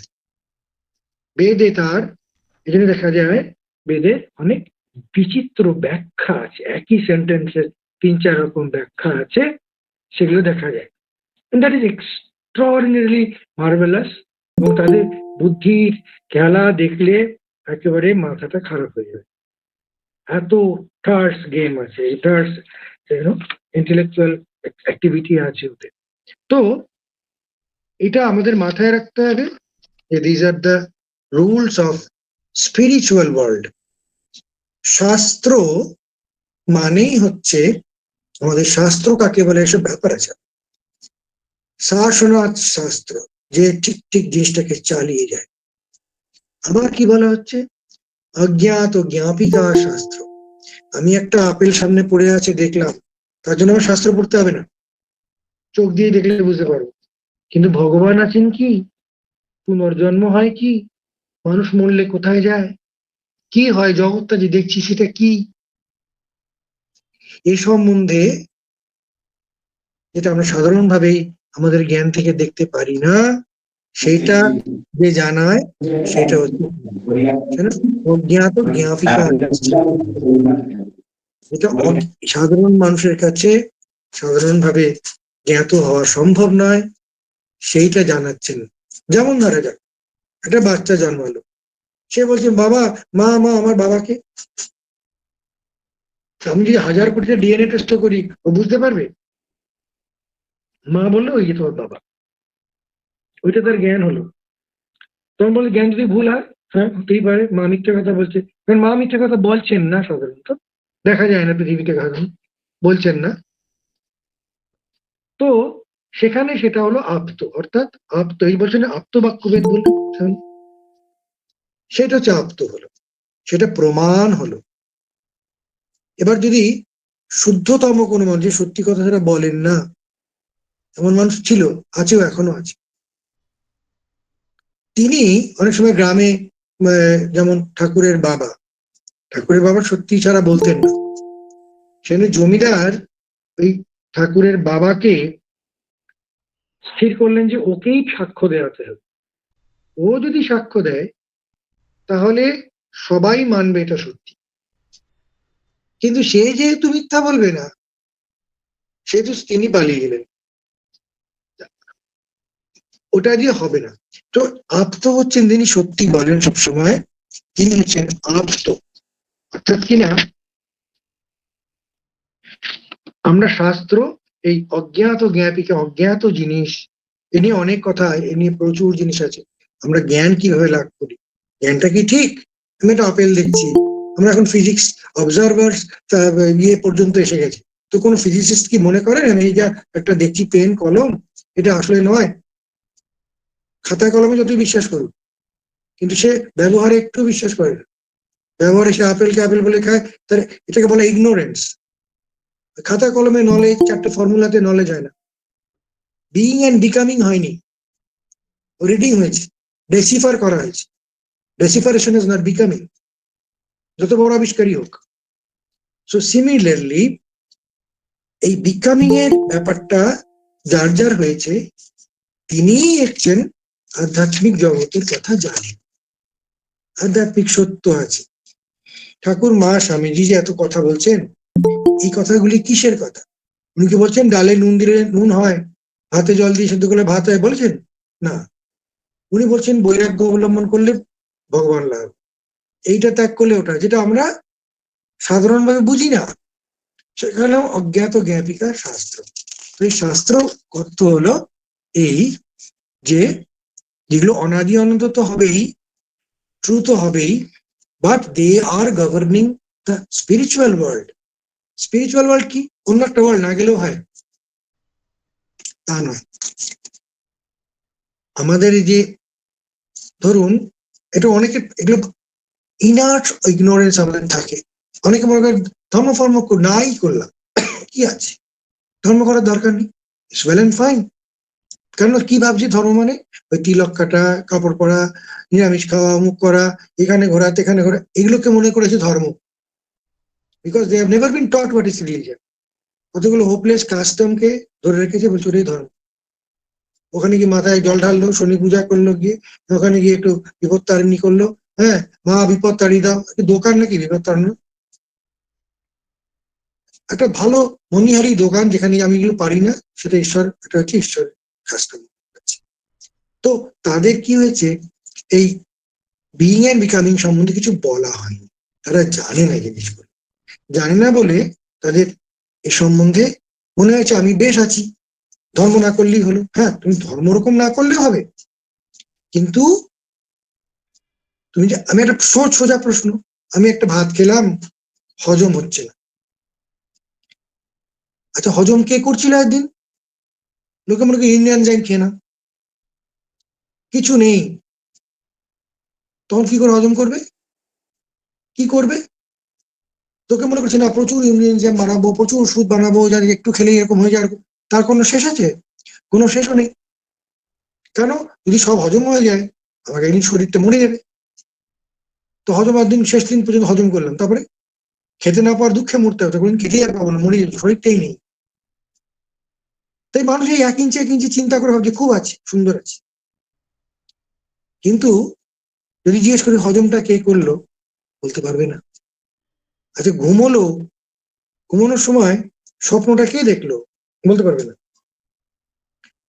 বেদে তার এখানে দেখা যায় বেদে অনেক বিচিত্র ব্যাখ্যা আছে, একই সেন্টেন্সের 3-4 রকম ব্যাখ্যা আছে, সেগুলো দেখা যায়। That is extraordinarily marvellous. এবং তাদের বুদ্ধির খেলা দেখলে একেবারে মাথাটা খারাপ হয়ে যাবে। এত টার্স গেম আছে, টার্স ইন্টেলেকচুয়াল অ্যাক্টিভিটি আছে ওদের। তো এটা আমাদের মাথায় রাখতে হবে যে these are the rules of spiritual world. শাস্ত্র মানেই হচ্ছে, আমাদের শাস্ত্র কাকে বলে এসব ব্যাপার আছে। শাসনাথ শাস্ত্র, যে ঠিক ঠিক জিনিসটাকে চালিয়ে যায়। আবার কি বলা হচ্ছে? অজ্ঞাত জ্ঞাপিকা শাস্ত্র। আমি একটা আপেল সামনে পড়ে আছে দেখলাম, তার জন্য আমার শাস্ত্র পড়তে হবে না, চোখ দিয়ে দেখলে বুঝতে পারবো। কিন্তু ভগবান আছেন কি, পুনর্জন্ম হয় কি, মানুষ মরলে কোথায় যায়, কি হয়, জগৎটা যে দেখছি সেটা কি, এ সম্বন্ধে যেটা আমরা সাধারণভাবেই আমাদের জ্ঞান থেকে দেখতে পারি না, সেইটা যে জানায় সেটা হচ্ছে অজ্ঞাত জ্ঞাপিকা, যেটা সাধারণ মানুষের কাছে সাধারণভাবে জ্ঞাত হওয়া সম্ভব নয়, সেইটা জানাচ্ছেন। যেমন ধরা যাক একটা বাচ্চা জন্মালো, সে বলছে বাবা, মা মা আমার বাবাকে। আমি যদি 1000 কোটিটা ডিএনএ টেস্ট করি, ও বুঝতে পারবে? মা বললো ওই যে তোমার বাবা, ওইটা তার জ্ঞান হলো। তখন বলে জ্ঞান যদি ভুল হয়, হ্যাঁ হতেই পারে, মা মিথ্যে কথা বলছে। কারণ মা মিথ্যে কথা বলছেন না, সাধারণত দেখা যায় না পৃথিবীতে, কারণ বলছেন না। তো সেখানে সেটা হলো আপ্ত, অর্থাৎ আপ্ত, এই বছরে আপ্ত বাক্যভেদ বলতে সেটা হচ্ছে আপ্ত হলো, সেটা প্রমাণ হলো। এবার যদি শুদ্ধতম কোনো মানুষ, যে সত্যি কথা সেটা বলেন না, এমন মানুষ ছিল, আছেও, এখনো আছে। তিনি অনেক সময় গ্রামে, যেমন ঠাকুরের বাবা সত্যি ছাড়া বলতেন না। সেখানে জমিদার ওই ঠাকুরের বাবাকে স্থির করলেন যে ওকেই সাক্ষ্য দেওয়াতে হবে। ও যদি সাক্ষ্য দেয় তাহলে সবাই মানবে এটা সত্যি। কিন্তু সে যেহেতু মিথ্যা বলবে না, সেহেতু তিনি পালিয়ে গেলেন, ওটা দিয়ে হবে না। তো আপ্ত হচ্ছেন তিনি সত্যি বলেন সবসময়, তিনি হচ্ছেন আপ্ত। অর্থাৎ কিনা আমরা শাস্ত্র, এই অজ্ঞাত জ্ঞাপিকা, অজ্ঞাত জিনিস, এ নিয়ে অনেক কথা, এ নিয়ে প্রচুর জিনিস আছে। আমরা জ্ঞান কিভাবে লাভ করি, জ্ঞানটা কি ঠিক? আমি একটা আপেল দেখছি, আমরা এখন ফিজিক্স অবজারভার্স ইয়ে পর্যন্ত এসে গেছি। তো কোনো ফিজিসিস্ট কি মনে করেন আমি এই যা একটা দেখছি পেন কলম, এটা আসলে নয়? খাতায় কলমে যতই বিশ্বাস করুন, কিন্তু সে ব্যবহারে একটু বিশ্বাস করে না। ব্যবহারে সে আপেলকে আপেল বলে খায়, তার এটাকে বলে ইগনোরেন্স। খাতা কলমে নলেজ, চারটে ফর্মুলাতে নলেজ হয় না। বিইং এন্ড বিকামিং হয়নি, রিডিং হয়েছে, ডেসিফার করা হয়েছে। ডেসিফারেশন ইজ নট বিকামিং, যত বড় আবিষ্কারই হোক। সো সিমিলারলি এই বিকামিং এর ব্যাপারটা যার যার হয়েছে, তিনিই একজন আধ্যাত্মিক জগতের কথা জানেন, আধ্যাত্মিক সত্য আছে। ঠাকুর মা স্বামীজি যে এত কথা বলছেন, এই কথাগুলি কিসের কথা? উনি কি বলছেন ডালে নুন দিলে নুন হয়, ভাতে জল দিয়ে সেদ্ধ করলে ভাত হয়, বলছেন? না, উনি বলছেন বৈরাগ্য অবলম্বন করলে ভগবান লাভ, এইটা ত্যাগ করলে ওটা, যেটা আমরা সাধারণভাবে বুঝি না। সেখানেও অজ্ঞাত জ্ঞাপিকা শাস্ত্র। তো এই শাস্ত্র অর্থ হলো এই, যে যেগুলো অনাদি অনন্ত তো হবেই, ট্রু তো হবেই, but they are governing the spiritual world. Spiritual world কি অন্য একটা ওয়ার্ল্ড না গেলেও হয়, তা নয়। আমাদের এই যে ধরুন, এটা অনেকে এগুলো ইনার্ট ইগনোরেন্স আমাদের থাকে। অনেকে মনে করেন ধর্ম ফর্ম নাই করলাম, কি আছে, ধর্ম করার দরকার নেই, ইটস ওয়েল এন্ড ফাইন। কারণ কি ভাবছি ধর্ম মানে ওই তিলক কাটা, কাপড় পরা, নিরামিষ খাওয়া, অমুক করা, এখানে ঘোরা সেখানে ঘোরা, এগুলোকে মনে করেছে ধর্ম, because they have never been taught what is religion. কতগুলো হোপলেস কাস্টমকে ধরে রেখেছে, বলছে ওটাই ধর্ম। ওখানে গিয়ে মাথায় জল ঢাললো, শনি পূজা করলো, গিয়ে ওখানে গিয়ে একটু বিপদ তারিণী করলো, হ্যাঁ মা বিপদ তাড়িয়ে দাও, দোকান নাকি বিপদ তাড়ানো? একটা ভালো মনিহারি দোকান, যেখানে আমি এগুলো পারি না, সেটা ঈশ্বর, এটা হচ্ছে ঈশ্বরের কাস্টম। তো তাদের কি হয়েছে, এই বিইং এন্ড বিকামিং সম্বন্ধে কিছু বলা হয়নি, তারা জানে না জিনিসগুলো। জানে না বলে তাদের এ সম্বন্ধে মনে হয়েছে আমি বেশ আছি, ধর্ম না করলেই হলো। হ্যাঁ, তুমি ধর্ম ওরকম না করলে হবে, কিন্তু তুমি যে, আমি একটা সোজা প্রশ্ন, আমি একটা ভাত খেলাম, হজম হচ্ছে না, আচ্ছা হজম কে করছিল একদিন? লোকে মনে করি ইন্ডিয়ান যাই খেয়ে না, কিছু নেই, তখন কি করে হজম করবে? কি করবে? তোকে মনে করছে না প্রচুর ইউনিয়ন বানাবো, প্রচুর ওষুধ বানাবো, যাদের একটু খেলেই এরকম হয়ে যায়, তার কোনো শেষ আছে? কোনো শেষও নেই। কেন? যদি সব হজম হয়ে যায়, আমার একদিন শরীরটা মরে যাবে। তো হজম দিন, শেষ দিন পর্যন্ত হজম করলাম, তারপরে খেতে না পাওয়ার দুঃখে মরতে হবে, কোনদিন খেতেই আর পাবো না, মরে যাবে, শরীরটাই নেই। তাই মানুষ এই 1 ইঞ্চি 1 ইঞ্চি চিন্তা করে ভাবছে খুব আছে, সুন্দর আছে। কিন্তু যদি জিজ্ঞেস করি হজমটা কে করলো, বলতে পারবে না। আচ্ছা ঘুমানোর সময় স্বপ্নটা কে দেখলো, বলতে পারবে না।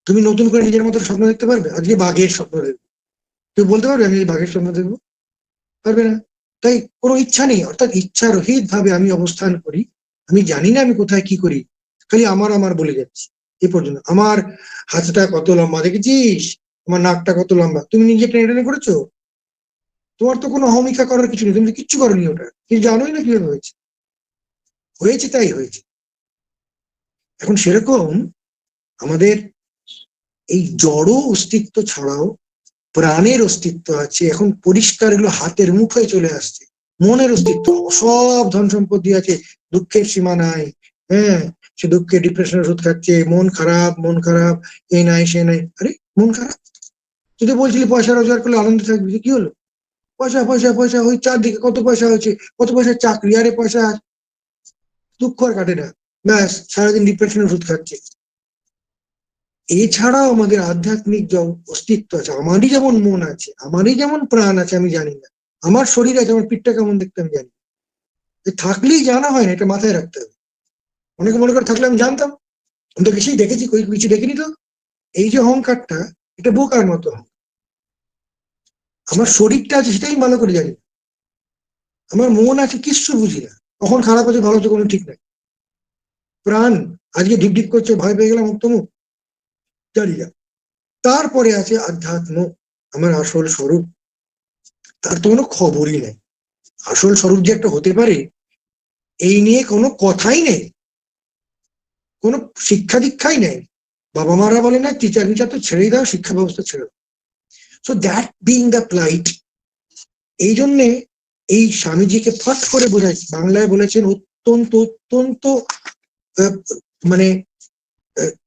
তুমি নতুন করে নিজের মতো স্বপ্ন দেখতে পারবে? আজকে বাঘের স্বপ্ন দেখবে, কেউ বলতে পারবে আমি এই বাঘের স্বপ্ন দেখবো? পারবে না। তাই কোনো ইচ্ছা নেই, অর্থাৎ ইচ্ছারহিত ভাবে আমি অবস্থান করি। আমি জানি না আমি কোথায় কি করি, খালি আমার আমার বলে যাচ্ছি। এ পর্যন্ত আমার হাতটা কত লম্বা দেখেছিস, আমার নাকটা কত লম্বা, তুমি নিজে টেনে টেনে করেছো? তোমার তো কোনো অহমিকা করার কিছু নেই, তুমি তো কিচ্ছু করোনি ওটা, কিন্তু জানোই না কিভাবে হয়েছে। হয়েছে তাই হয়েছে। এখন সেরকম আমাদের এই জড় অস্তিত্ব ছাড়াও প্রাণের অস্তিত্ব আছে। এখন পরিষ্কার এগুলো হাতের মুখে চলে আসছে। মনের অস্তিত্ব, সব ধন সম্পত্তি আছে, দুঃখের সীমা নাই। হ্যাঁ, সে দুঃখে ডিপ্রেশনের ওষুধ খাচ্ছে, মন খারাপ মন খারাপ, এই নাই সে নাই। আরে মন খারাপ, তুই তো বলছিলি পয়সা রোজগার করলে আনন্দ থাকবি, কি হলো? পয়সা পয়সা পয়সা, ওই চারদিকে কত পয়সা হয়েছে, কত পয়সা চাকরি, আরে পয়সা, দুঃখ আর কাটে না, ব্যাস সারাদিন ডিপ্রেশনের ওষুধ খাচ্ছে। এছাড়াও আমাদের আধ্যাত্মিক যে অস্তিত্ব আছে, আমারই যেমন মন আছে, আমারই যেমন প্রাণ আছে, আমি জানি না। আমার শরীর আছে, আমার পিঠটা কেমন দেখতে আমি জানি না। থাকলেই জানা হয় না, এটা মাথায় রাখতে হবে। অনেকে মনে করে থাকলে আমি জানতাম, আমি তো বেশি দেখেছি, কিছু দেখিনি তো। এই যে অহংকারটা, এটা বোকার মতো। আমার শরীরটা আছে সেটাই ভালো করে জানি না। আমার মন আছে, কিচ্ছু বুঝি না, কখন খারাপ আছে ভালো আছে কোনো ঠিক নাই। প্রাণ আজকে ঢিপ ঢিপ করছে, ভয় পেয়ে গেলাম মুক্তমুখ, জানি না। তারপরে আছে আধ্যাত্ম, আমার আসল স্বরূপ, তার তো কোনো খবরই নেই। আসল স্বরূপ যে একটা হতে পারে, এই নিয়ে কোনো কথাই নেই, কোনো শিক্ষা দীক্ষাই নেই। বাবা মারা বলে না টিচার মিচার তো ছেড়েই দাও, শিক্ষা ব্যবস্থা ছেড়ে দাও। সো দ্যাট বিং দ্য প্লাইট, এই জন্যে এই স্বামীজিকে ফট করে বোঝাই, বাংলায় বলেছেন অত্যন্ত অত্যন্ত আহ, মানে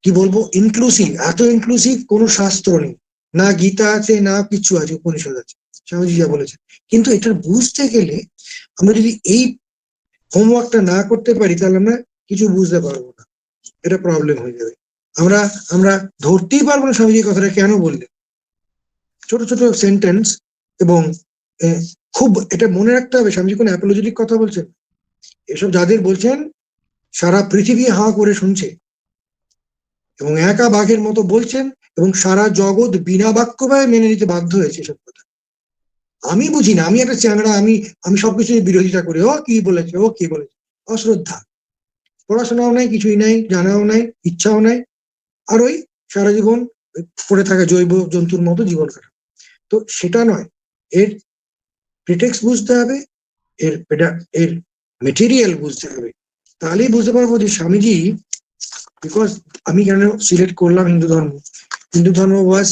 কি বলবো, ইনক্লুসিভ, এত ইনক্লুসিভ কোনো শাস্ত্র নেই, না গীতা আছে না কিছু আছে, উপনিষদ আছে, স্বামীজি যা বলেছেন। কিন্তু এটা বুঝতে গেলে আমরা যদি এই হোমওয়ার্কটা না করতে পারি, তাহলে আমরা কিছু বুঝতে পারবো না, এটা প্রবলেম হয়ে যাবে। আমরা আমরা ধরতেই পারবো না স্বামীজি কথাটা কেন বললেন। ছোট ছোট সেন্টেন্স, এবং খুব এটা মনে রাখতে হবে, স্বামীজি কোনো অ্যাপোলজিটিক কথা বলছেন, এসব যাদের বলছেন সারা পৃথিবী হাঁ করে শুনছে, এবং একা বাঘের মতো বলছেন, এবং সারা জগৎ বিনা বাক্য ব্যয়ে মেনে নিতে বাধ্য হয়েছে এসব কথা। আমি বুঝি না, আমি একটা চ্যাংড়া, আমি আমি সবকিছু বিরোধিতা করি, ও কি বলেছে ও কি বলেছে, অশ্রদ্ধা। পড়াশোনাও নাই, কিছুই নাই, জানাও নাই, ইচ্ছাও নাই, আর ওই সারা জীবন পড়ে থাকা জৈব জন্তুর মতো জীবন কাটা। তো সেটা নয়, এর প্রিটেক্সট বুঝতে হবে, এর এর মেটেরিয়াল বুঝতে হবে, তাহলেই বুঝতে পারবো যে স্বামীজি, বিকজ আমি কেন সিলেক্ট করলাম হিন্দু ধর্ম, হিন্দু ধর্ম ওয়াজ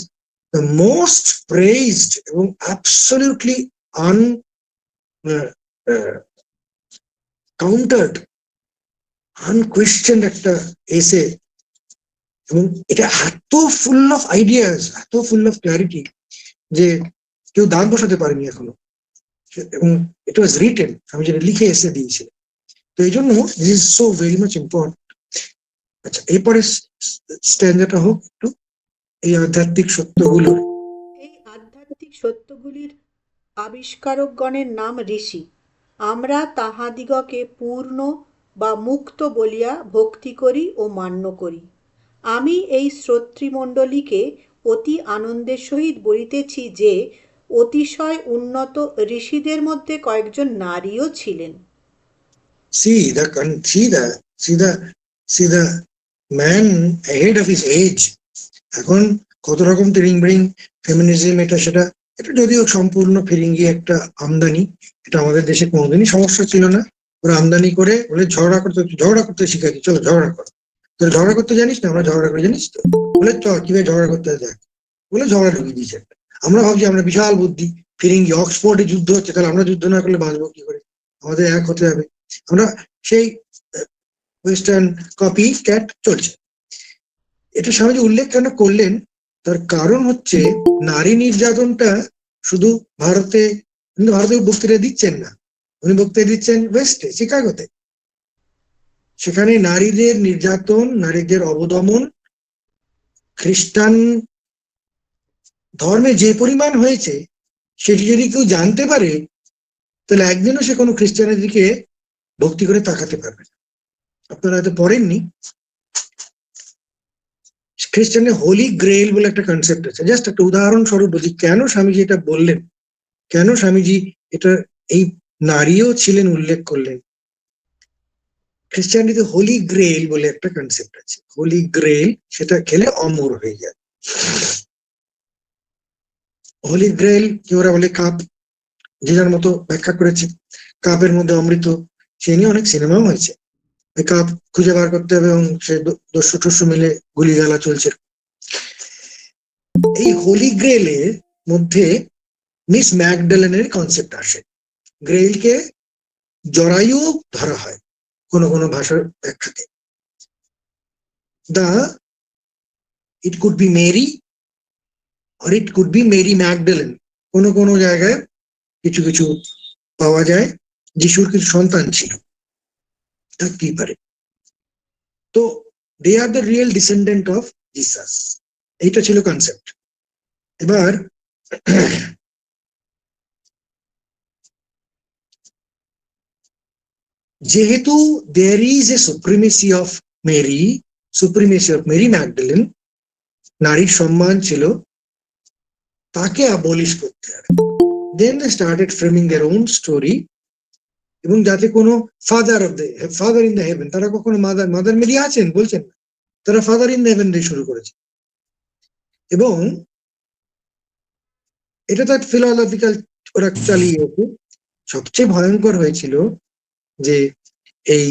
দ্য মোস্ট প্রেইজড এবং অ্যাবসলিউটলি আন কাউন্টার্ড, আনকোয়েশ্চেন্ড একটা এসে, এবং এটা এত ফুল অফ আইডিয়াস, এত ফুল অফ ক্ল্যারিটি, যে কেউ দাগ বসাতে পারেনি এখনো। এবং ইট ওয়াজ রিটেন, আমি যেটা লিখে এসে দিয়েছি। তো এই জন্য this is so very much important. আচ্ছা, এরপরে স্ট্যান্ডাটা হোক একটু এই আধ্যাত্মিক সত্যগুলো। এই আধ্যাত্মিক সত্যগুলির আবিষ্কারকগণের নাম ঋষি। আমরা তাহাদিগকে পূর্ণ বা মুক্ত বলিয়া ভক্তি করি ও মান্য করি। আমি এই শ্রোতৃমণ্ডলীকে অতি আনন্দের সহিত বলিতেছি যে অতিশয় উন্নত ঋষিদের মধ্যে কয়েকজন নারীও ছিলেন। See the see the man ahead of his age. এখন কত রকম তিরিং বিড়িং ফেমিনিজম, এটা সেটা, এটা যদিও সম্পূর্ণ ফিরিঙ্গি একটা আমদানি, এটা আমাদের দেশে কোনোদিনই সমস্যা ছিল না। ওরা আমদানি করে বলে ঝগড়া করতে শিখাচ্ছি, চলো ঝগড়া করো, তোর ঝগড়া করতে জানিস না, আমরা ঝগড়া করে জানিস তো, বলে চল কিভাবে ঝগড়া করতে হয় দেখ, বলে ঝগড়া ঢুকিয়ে দিয়েছে একটা। আমরা ভাবছি আমরা বিশাল বুদ্ধি, ফিরিঙ্গি অক্সফোর্ডে যুদ্ধ হচ্ছে, তাহলে আমরা যুদ্ধ না করলে বাঁচবো কি করে, আমাদের এক হতে হবে। আমরা সেই ওয়েস্টার্ন কপি ক্যাট চলছে। এটা স্বামীজি উল্লেখ কেন করলেন, তার কারণ হচ্ছে নারী নির্যাতনটা শুধু ভারতে, কিন্তু ভারতে বক্তৃতা দিচ্ছেন না, উনি বক্তৃতা দিচ্ছেন ওয়েস্টে, চিকাগোতে। সেখানে নারীদের নির্যাতন, নারীদের অবদমন, খ্রিস্টান ধর্মে যে পরিমাণ হয়েছে সেটি যদি কেউ জানতে পারে, তাহলে একদিনও সে কোনো খ্রিস্টানের দিকে ভক্তি করে তাকাতে পারবে না। আপনারা হয়তো পড়েননি, খ্রিস্টানের হোলি গ্রেল বলে একটা কনসেপ্ট আছে। জাস্ট একটা উদাহরণস্বরূপ বলছি কেন স্বামীজি এটা বললেন, কেন স্বামীজি এটা এই নারীও ছিলেন উল্লেখ করলেন। খ্রিস্টানিতে হোলি গ্রেল বলে একটা কনসেপ্ট আছে। হোলি গ্রেল, সেটা খেলে অমর হয়ে যায়। হোলি গ্রেল কি ওরা বলে কাপ, যে যার মতো ব্যাখ্যা করেছে। কাপের মধ্যে অমৃত, সে নিয়ে অনেক সিনেমাও হয়েছে। ওই কাপ খুঁজে বার করতে হবে এবং সে দস্যু টস্যু মিলে গুলিগালা চলছে। এই হোলি গ্রেলের মধ্যে মিস ম্যাকডালেনের কনসেপ্ট আসে। গ্রেইলকে জরায়ু ধরা হয় কোনো কোনো ভাষার ব্যাখ্যাতে। দা it could be Mary or it could be Mary Magdalene. কোনো কোনো জায়গায় কিছু কিছু পাওয়া যায় যিশুর কিছু সন্তান ছিল, থাকতেই পারে। তো they are the real descendant of Jesus, এইটা ছিল কনসেপ্ট। এবার যেহেতু there is a supremacy of Mary Magdalene, নারীর সম্মান ছিল, তাকে অ্যাবলিশ করতে হবে। Then they started framing their own story, এবং যাতে কোনো ফাদার ইন দ্য হেভেন, তারা কখনো মাদার মেরি আছেন বলছেন না, তারা ফাদার ইন দ্য হেভেন দিয়ে শুরু করেছে। এবং এটা তার ফিলোসফিক্যাল ওরা চালিয়ে গেছে। সবচেয়ে ভয়ঙ্কর হয়েছিল যে এই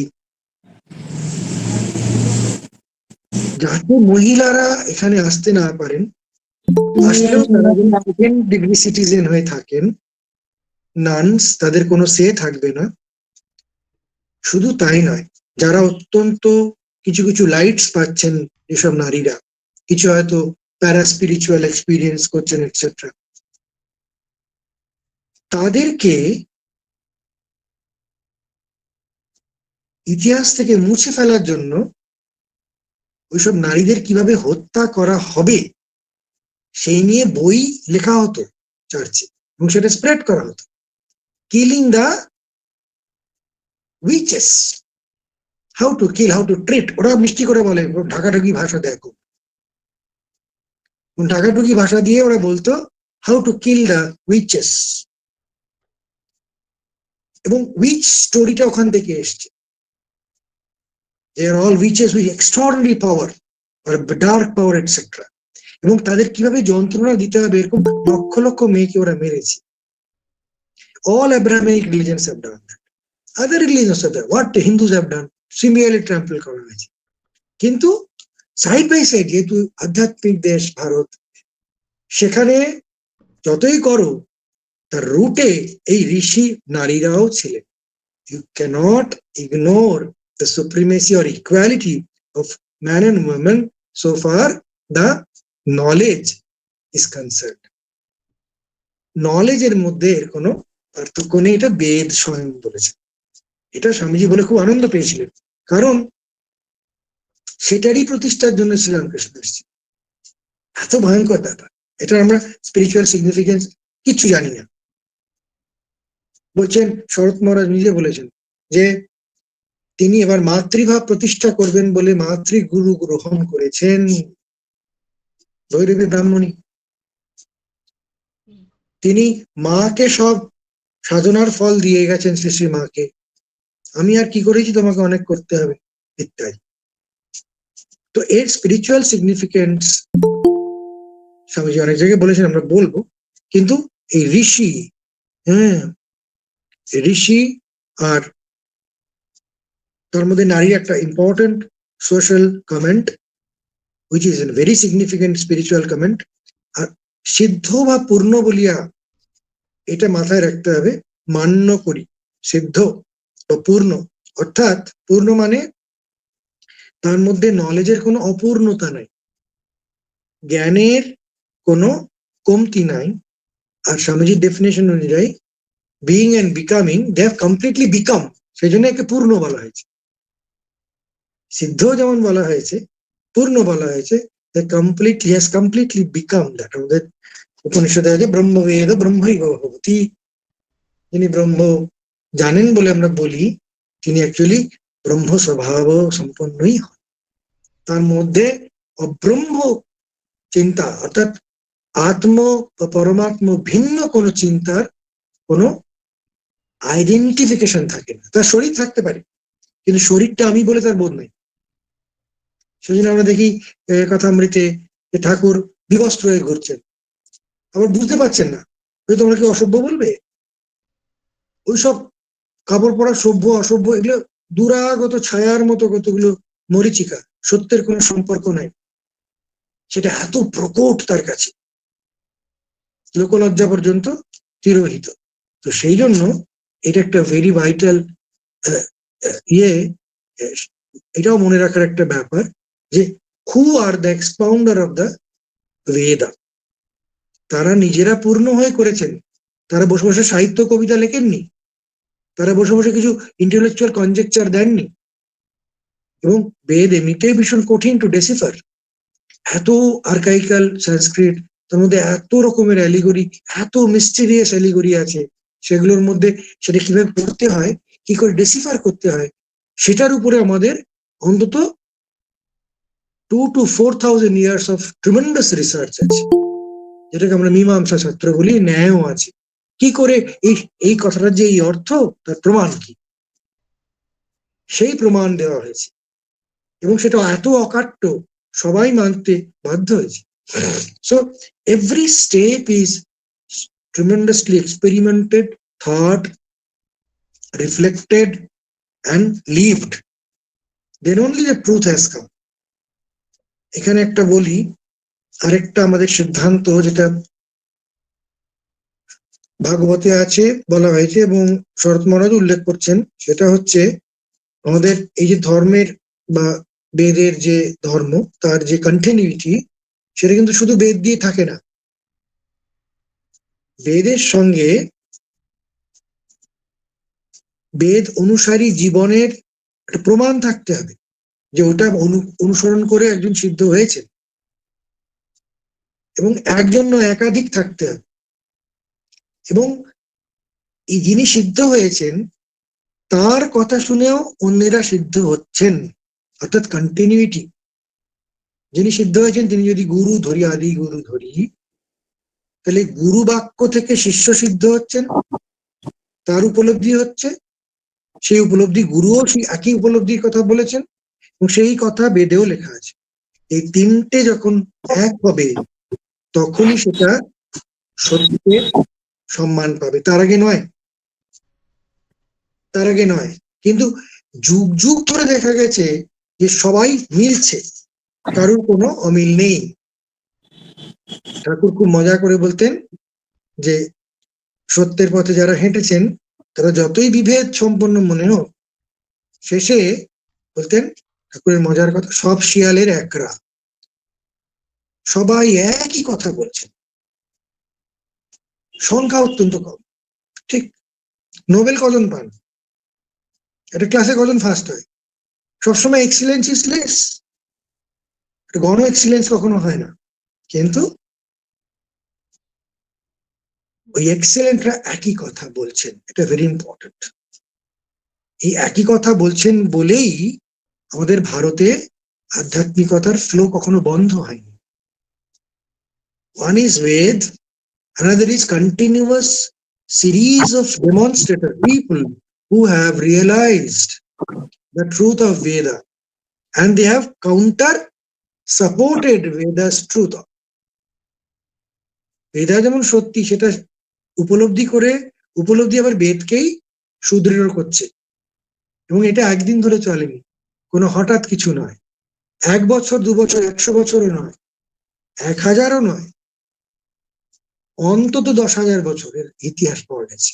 যাতে মহিলারা এখানে আসতে না পারেন, আসলেও তারা সেকেন্ড ডিগ্রি সিটিজেন হয়ে থাকেন, নানস, তাদের কোনো সে থাকবে না। শুধু তাই নয়, যারা অত্যন্ত কিছু কিছু লাইটস পাচ্ছেন, যেসব নারীরা কিছু হয়তো প্যারাস্পিরিচুয়াল এক্সপিরিয়েন্স করছেন এটসেট্রা, তাদেরকে ইতিহাস থেকে মুছে ফেলার জন্য ওইসব নারীদের কিভাবে হত্যা করা হবে সেই নিয়ে বই লেখা হতো চার্চে, এবং সেটা স্প্রেড করা হতো। Killing the witches, how to kill, how to treat. ওরা মিষ্টি করে বলে, ঢাকাঢুকি ভাষা দেখো, ঢাকাঢুকি ভাষা দিয়ে ওরা বলতো how to kill the witches. এবং উইচ স্টোরিটা ওখান থেকে এসছে। They are all witches with extraordinary power or dark power, etc. এবং তাদের কিভাবে যন্ত্রণা দিতে হবে, এরকম লক্ষ লক্ষ মেয়েকে ওরা মেরেছে। All Abrahamic religions have done that. Other religions have done what the Hindus have done, similarly trample করা হয়েছে। কিন্তু সাইড বাই সাইড, যেহেতু আধ্যাত্মিক দেশ ভারত, সেখানে যতই করো তার রুটে এই ঋষি নারীরাও ছিলেন। You cannot ignore the supremacy or equality of man and woman so far the knowledge is concerned. নলেজের মধ্যে এর কোনো পার্থক্য নেই, এটা বেদ স্বয়ং বলেছে। এটা স্বামীজি বলে খুব আনন্দ পেয়েছিলেন, কারণ সেটারই প্রতিষ্ঠার জন্য শ্রীরামকৃষ্ণ এসেছে। এত ভয়ঙ্কর ব্যাপার, এটা আমরা স্পিরিচুয়াল সিগনিফিকেন্স কিচ্ছু জানি না। বলছেন, শরৎ মহারাজ নিজে বলেছেন যে তিনি এবার মাতৃভাব প্রতিষ্ঠা করবেন বলে মাতৃগুরু গ্রহণ করেছেন ভৈরবী ব্রাহ্মণী। তিনি মাকে সব সাধনার ফল দিয়ে গেছেন, শ্রী শ্রী মাকে, আমি আর কি করেছি, তোমাকে অনেক করতে হবে ইত্যাদি। তো এর স্পিরিচুয়াল সিগনিফিকেন্স স্বামীজি অনেক জায়গায় বলেছেন, আমরা বলবো। কিন্তু এই ঋষি, হ্যাঁ, ঋষি আর তার মধ্যে নারীর একটা important social comment, which is a very significant spiritual comment. আর সিদ্ধ বা পূর্ণ বলিয়া, এটা মাথায় রাখতে হবে, মান্য করি। সিদ্ধ বা পূর্ণ, অর্থাৎ পূর্ণ মানে তার মধ্যে নলেজের কোনো অপূর্ণতা নাই, জ্ঞানের কোনো কমতি নাই। আর স্বামীজির ডেফিনেশন অনুযায়ী being and becoming, they have completely become, সেই জন্য একে পূর্ণ বলা হয়েছে। সিদ্ধ যেমন বলা হয়েছে, পূর্ণ বলা হয়েছে, they completely has completely become that. আমাদের উপনিষদে আছে ব্রহ্মবেদ ব্রহ্মৈব ভবতি। যিনি ব্রহ্ম জানেন বলে আমরা বলি, তিনি অ্যাকচুয়ালি ব্রহ্ম স্বভাব সম্পন্নই হন। তার মধ্যে অব্রহ্ম চিন্তা অর্থাৎ আত্ম বা পরমাত্ম ভিন্ন কোনো চিন্তার কোনো আইডেন্টিফিকেশন থাকে না। তার শরীর থাকতে পারে, কিন্তু শরীরটা আমি বলে তার বোধ নেই। সেজন্য আমরা দেখি কথামৃতে যে ঠাকুর বিবস্ত্র হয়ে ঘুরছেন, আবার বুঝতে পারছেন না যে তোমরা কি অসভ্য বলবে। ওইসব কাপড় পরা সভ্য অসভ্য এগুলো দুরাগত ছায়ার মতো কতগুলো মরীচিকা, সত্যের কোনো সম্পর্ক নাই। সেটা এত প্রকট তার কাছে, লোকলজ্জা পর্যন্ত তিরোহিত। তো সেই জন্য এটা একটা ভেরি ভাইটাল ইয়ে, এটাও মনে রাখার একটা ব্যাপার যে হু আর দ্য এক্সপাউন্ডার অফ দ্য বেদা। তারা নিজেরা পূর্ণ হয়ে করেছেন, তারা বসে বসে সাহিত্য কবিতা লেখেননি, তারা বসে বসে কিছু ইন্টেলেকচুয়াল কনজেকচার দেননি। এবং বেদ এমনিতেই ভীষণ কঠিন টু ডেসিফার, এত আর্কাইকাল সংস্কৃত, তার মধ্যে এত রকমের অ্যালিগরি, এত মিস্টিরিয়াস অ্যালিগরি আছে, সেগুলোর মধ্যে সেটা কিভাবে পড়তে হয়, কি করে ডেসিফার করতে হয়, সেটার উপরে আমাদের অন্তত 2 to 4,000 years of tremendous research আছে, যেটাকে আমরা মীমাংসা শাস্ত্র বলি। ন্যায়ও আছে কি করে এই এই কথাটার যে এই অর্থ, তার প্রমাণ কি, সেই প্রমাণ দেওয়া হয়েছে। এবং সেটা এত অকাট্য, সবাই মানতে বাধ্য হয়েছে। So every step is tremendously experimented, thought, reflected, and lived. Then only the truth has come. এখানে একটা বলি, আরেকটা আমাদের সিদ্ধান্ত যেটা ভাগবতে আছে, বলা হয়েছে এবং শরৎ মহারাজ উল্লেখ করছেন, সেটা হচ্ছে আমাদের এই যে ধর্মের বা বেদের যে ধর্ম, তার যে কন্টিনিউটি, সেটা কিন্তু শুধু বেদ দিয়ে থাকে না। বেদের সঙ্গে বেদ অনুসারী জীবনের একটা প্রমাণ থাকতে হবে যে ওটা অনুসরণ করে একজন সিদ্ধ হয়েছে, এবং একজন নয় একাধিক থাকতে হবে। এবং এই যিনি সিদ্ধ হয়েছেন তার কথা শুনেও অন্যেরা সিদ্ধ হচ্ছেন, অর্থাৎ কন্টিনিউটি। যিনি সিদ্ধ হয়েছেন তিনি যদি গুরু ধরি, আদি গুরু ধরি, তাহলে গুরু বাক্য থেকে শিষ্য সিদ্ধ হচ্ছেন, তার উপলব্ধি হচ্ছে, সেই উপলব্ধি গুরুও সেই একই উপলব্ধির কথা বলেছেন, এবং সেই কথা বেদেও লেখা আছে। এই তিনটে যখন এক হবে তখনই সেটা সত্যের সম্মান পাবে, তার আগে নয়, তার আগে নয়। কিন্তু যুগ যুগ ধরে দেখা গেছে যে সবাই মিলছে, কারোর কোনো অমিল নেই। ঠাকুর খুব মজা করে বলতেন যে সত্যের পথে যারা হেঁটেছেন তারা যতই বিভেদ সম্পন্ন মনে হোক, শেষে বলতেন ঠাকুরের মজার কথা, সব শিয়ালের একরা, সবাই একই কথা বলছেন, সংখ্যা অত্যন্ত কম। ঠিক নোবেল কজন পান, একটা ক্লাসে কজন ফার্স্ট হয়, সবসময় এক্সিলেন্স ইজ লেস, গণ এক্সিলেন্স কখনো হয় না। কিন্তু ওই এক্সেলেন্টরা একই কথা বলছেন, এটা ভেরি ইম্পর্টেন্ট। এই একই কথা বলছেন বলেই আমাদের ভারতে আধ্যাত্মিকতার ফ্লো কখনো বন্ধ হয়নি। One is Ved, another is continuous series of demonstrator people who have realized the truth of Veda and they have counter supported Veda's truth. বেদা যেমন সত্যি সেটা উপলব্ধি করে, উপলব্ধি আবার বেদকেই সুদৃঢ় করছে। এবং এটা একদিন ধরে চলেনি, কোনো হঠাৎ কিছু নয়, 1 বছর 2 বছর 100 বছরও নয়, 1000ও নয়, অন্তত 10,000 বছরের ইতিহাস পাওয়া গেছে।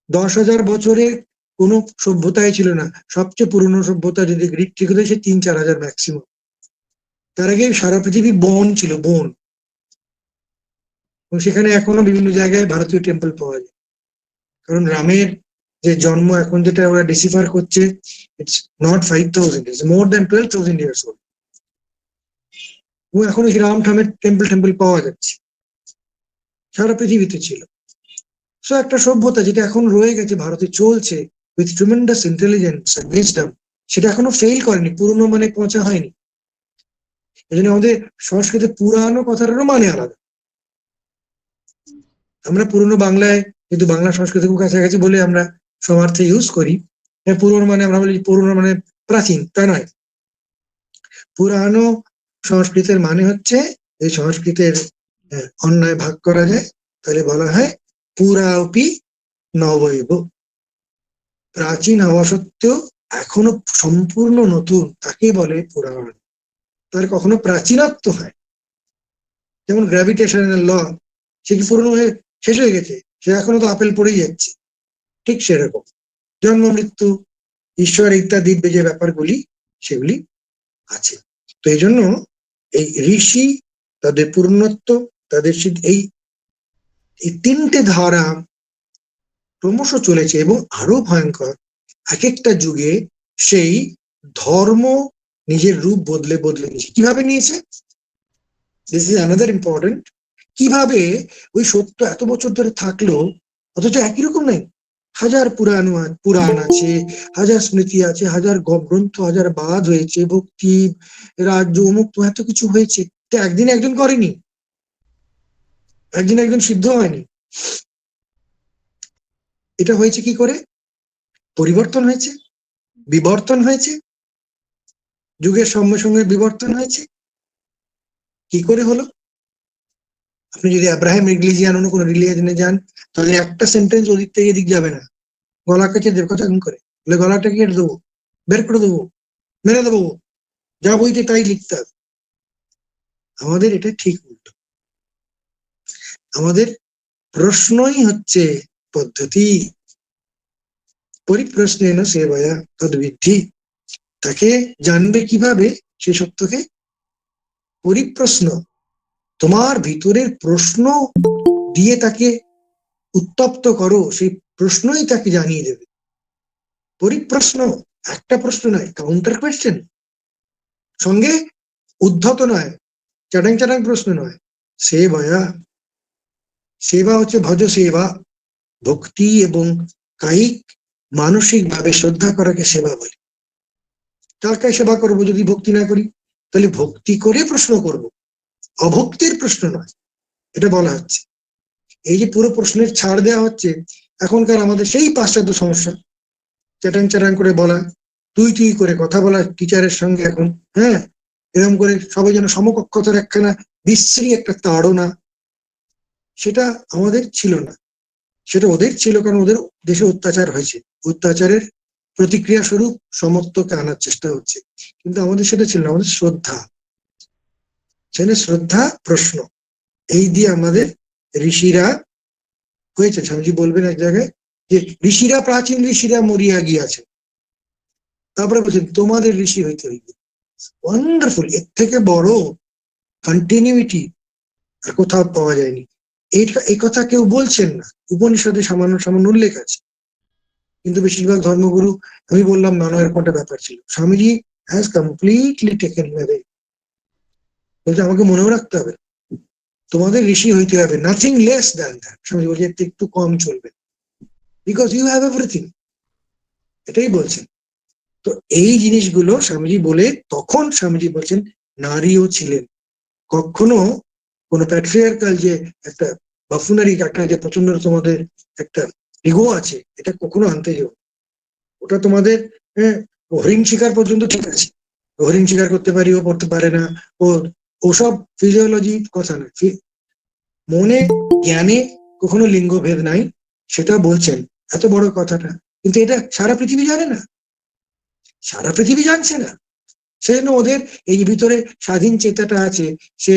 10,000 বছরের কোনো সভ্যতাই ছিল না। সবচেয়ে পুরনো সভ্যতা যদি গ্রিক ঠিক হতো, সে 3-4 হাজার ম্যাক্সিমাম। তার আগে সারা পৃথিবী বন ছিল, বন। এবং সেখানে এখনো বিভিন্ন জায়গায় ভারতীয় টেম্পল পাওয়া যায়। কারণ রামের যে জন্ম এখন যেটা ওরা ডিসিফার করছে, it's not 5,000, it's more than 12,000 years old. এবং এখনো রাম ঠামের টেম্পল পাওয়া যাচ্ছে। সারা পৃথিবীতে ছিল। সো একটা সভ্যতা যেটা এখন রয়ে গেছে ভারতে, চলছে with tremendous intelligence and wisdom, সেটা এখনো ফেল করেনি, পুরনো মানে পচা হয়নি। এই জন্য আমাদের সংস্কৃতে পুরানো কথাটারও মানে আলাদা। আমরা পুরনো বাংলায় কিন্তু বাংলা সংস্কৃতি খুব কাছাকাছি বলে আমরা সমার্থে ইউজ করি। পুরনো মানে আমরা বলি পুরনো মানে প্রাচীন, তা নয়। পুরানো সংস্কৃতের মানে হচ্ছে এই সংস্কৃতের অন্যায় ভাগ করা যায়, তাহলে বলা হয় পুরাপি নবৈব। প্রাচীন হওয়া সত্ত্বেও এখনো সম্পূর্ণ নতুন, তাকে বলে পুরাণ। তার কখনো প্রাচীনত্ব হয়, যেমন গ্র্যাভিটেশনাল ল, সে কি পুরনো হয়ে শেষ হয়ে গেছে? সে এখনো তো আপেল পড়েই যাচ্ছে। ঠিক সেরকম জন্ম মৃত্যু ঈশ্বর ইত্যাদি যে ব্যাপারগুলি সেগুলি আছে। তো এই জন্য এই ঋষি, তাদের পূর্ণত্ব, তাদের এই এই তিনটে ধারা ক্রমশ চলেছে এবং আরো ভয়ঙ্কর। এক একটা যুগে সেই ধর্ম নিজের রূপ বদলে বদলে নিয়েছে। কিভাবে নিয়েছে? This is another important. কিভাবে ওই সত্য এত বছর ধরে থাকলো অথচ একই রকম নাই? হাজার পুরাণ আছে, হাজার স্মৃতি আছে, হাজার গ্রন্থ, হাজার বাদ হয়েছে, ভক্তি, রাজ্য, অমুক এত কিছু হয়েছে, তো একদিন একজন করেনি, একদিন একজন সিদ্ধ হয়নি। এটা হয়েছে কি করে? পরিবর্তন হয়েছে, বিবর্তন হয়েছে, যুগের সঙ্গে সঙ্গে বিবর্তন হয়েছে। কি করে হলো? আপনি যদি আব্রাহাম রিলিজিয়ান অন্য কোনো রিলিজিয়নে যান, তাহলে একটা সেন্টেন্স ওদিক থেকে এদিক যাবে না, গলা কেটে দেড় কথা করে বলে গলাটা কেটে দেবো, বের করে দেবো, মেরে দেবো, যা বইতে তাই লিখতে হবে। আমাদের এটা ঠিক উল্টো। আমাদের প্রশ্নই হচ্ছে পদ্ধতি। পরিপ্রশ্নেন সেবয়া তদ্বিদ্ধি। তাকে জানবে কিভাবে? সে সত্যকে পরিপ্রশ্ন, তোমার ভিতরের প্রশ্ন দিয়ে তাকে উত্তপ্ত করো, সেই প্রশ্নই তাকে জানিয়ে দেবে। পরিপ্রশ্ন, একটা প্রশ্ন নয়, কাউন্টার কোয়েশ্চেন, সঙ্গে উদ্ধত নয়, চ্যাটাং চ্যাটাং প্রশ্ন নয়। সেবয়া, সেবা হচ্ছে ভজ সেবা, ভক্তি এবং কায়িক মানসিক ভাবে শ্রদ্ধা করাকে সেবা বলে। কাকে সেবা করবো যদি ভক্তি না করি? তাহলে ভক্তি করে প্রশ্ন করব, অভক্তির প্রশ্ন নয়, এটা বলা হচ্ছে। এই যে পুরো প্রশ্নের ছাড় দেওয়া হচ্ছে, এখনকার আমাদের সেই পাশ্চাত্য সমস্যা, চ্যাটাং চ্যাটাং করে বলা, তুই তুই করে কথা বলা টিচারের সঙ্গে এখন, হ্যাঁ, এরকম করে সবাই যেন সমকক্ষতার একখানা বিশ্রী একটা তাড়না, সেটা আমাদের ছিল না। সেটা ওদের ছিল, কারণ ওদের দেশে অত্যাচার হয়েছে, অত্যাচারের প্রতিক্রিয়া স্বরূপ সমত্বকে আনার চেষ্টা হচ্ছে। কিন্তু আমাদের সেটা ছিল না, আমাদের শ্রদ্ধা, সেখানে শ্রদ্ধা প্রশ্ন, এই দিয়ে আমাদের ঋষিরা হয়েছে। স্বামীজি বলবেন এক জায়গায় যে ঋষিরা, প্রাচীন ঋষিরা মরিয়া গিয়াছে, তারপরে বলছেন তোমাদের ঋষি হইতে হইবে। ওয়ান্ডারফুল, এর থেকে বড় কন্টিনিউইটি আর কোথাও পাওয়া যায়নি। এই কথা কেউ বলছেন না, উপনিষদে সামান্য সামান্য উল্লেখ আছে, কিন্তু বেশিরভাগ ধর্মগুরু, আমি বললাম নানা এরকম একটা ব্যাপার ছিল। Swamiji has completely taken away, বলছে আমাকে মনেও রাখতে হবে, তোমাদের ঋষি হইতে হবে, nothing less than that. Swamiji বলছে একটু কম চলবে, বিকজ ইউ হ্যাভ এভরিথিং, এটাই বলছেন। তো এই জিনিসগুলো স্বামীজি বলে, তখন স্বামীজি বলছেন নারীও ছিলেন। কখনো কোনো প্যাট্রিয়ার্কাল যে একটা বাফুনারি, একটা যে প্রচন্ড তোমাদের একটা ইগো আছে, এটা কখনো আনতে যেও। ওটা তোমাদের, হ্যাঁ, হরিণ শিকার পর্যন্ত ঠিক আছে, হরিণ শিকার করতে পারি, ও করতে পারে না, ও ওসব ফিজিওলজি কথা না। মনে জ্ঞানে কখনো লিঙ্গভেদ নাই, সেটা বলছেন, এত বড় কথাটা। কিন্তু এটা সারা পৃথিবী জানে না, সারা পৃথিবী জানছে না। সেজন্য ওদের এই ভিতরে স্বাধীন চেতাটা আছে, সে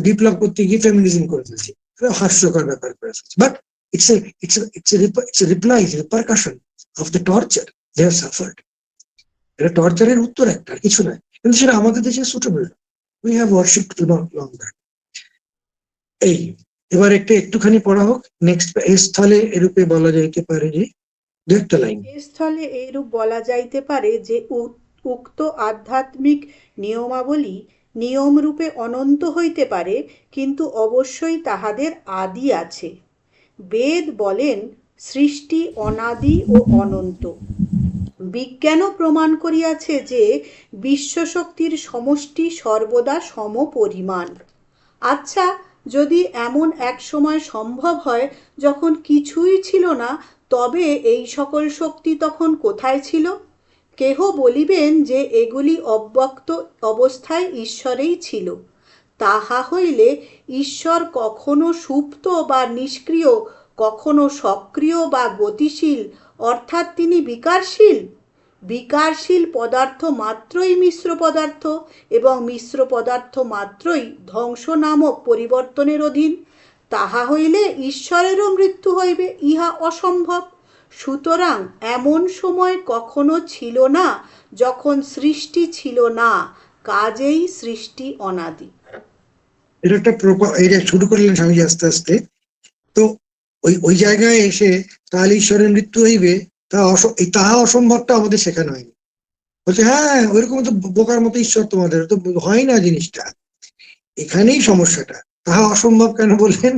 বিপ্লব করতে গিয়ে ফেমিনিজম করে ফেলছে, হাস্যকর ব্যাপার করে ফেলছে। But it's a reply, it's a repercussion of the torture they have suffered. এটা টর্চারের উত্তর, একটা কিছু নয়, কিন্তু সেটা আমাদের দেশে suitable. We have worshipped not long back. এই এবার একটুখানি পড়া হোক নেক্সট। স্থলে এরূপে বলা যাইতে পারে যে, দু একটা লাইন। এ স্থলে এইরূপ বলা যাইতে পারে যে উক্ত আধ্যাত্মিক নিয়মাবলী নিয়মরূপে অনন্ত হইতে পারে, কিন্তু অবশ্যই তাহাদের আদি আছে। বেদ বলেন সৃষ্টি অনাদি ও অনন্ত। বিজ্ঞানও প্রমাণ করিয়াছে যে বিশ্বশক্তির সমষ্টি সর্বদা সমপরিমাণ। আচ্ছা, যদি এমন এক সময় সম্ভব হয় যখন কিছুই ছিল না, তবে এই সকল শক্তি তখন কোথায় ছিল? কেহ বলিবেন যে এগুলি অব্যক্ত অবস্থায় ঈশ্বরেই ছিল। তাহা হইলে ঈশ্বর কখনো সুপ্ত বা নিষ্ক্রিয়, কখনো সক্রিয় বা গতিশীল, অর্থাৎ তিনি বিকারশীল? বিকারশীল পদার্থ মাত্রই মিশ্র পদার্থ, এবং মিশ্র পদার্থ মাত্রই ধ্বংস নামক পরিবর্তনের অধীন। তাহা হইলে ঈশ্বরেরও মৃত্যু হইবে, ইহা অসম্ভব। সুতরাং এমন সময় কখনো ছিল না যখন সৃষ্টি ছিল না, কাজেই সৃষ্টি অনাদি। এটা একটা এটা শুরু করলেন স্বামীজি আস্তে আস্তে। তো ওই জায়গায় এসে তাহলে ঈশ্বরের মৃত্যু হইবে, তাহা অসম্ভবটা আমাদের শেখানো হয়নি। বলছে হ্যাঁ ওইরকম তো বোকার মতো ঈশ্বর, তোমাদের তো হয় না জিনিসটা। এখানেই সমস্যাটা। তাহা অসম্ভব কেন বললেন?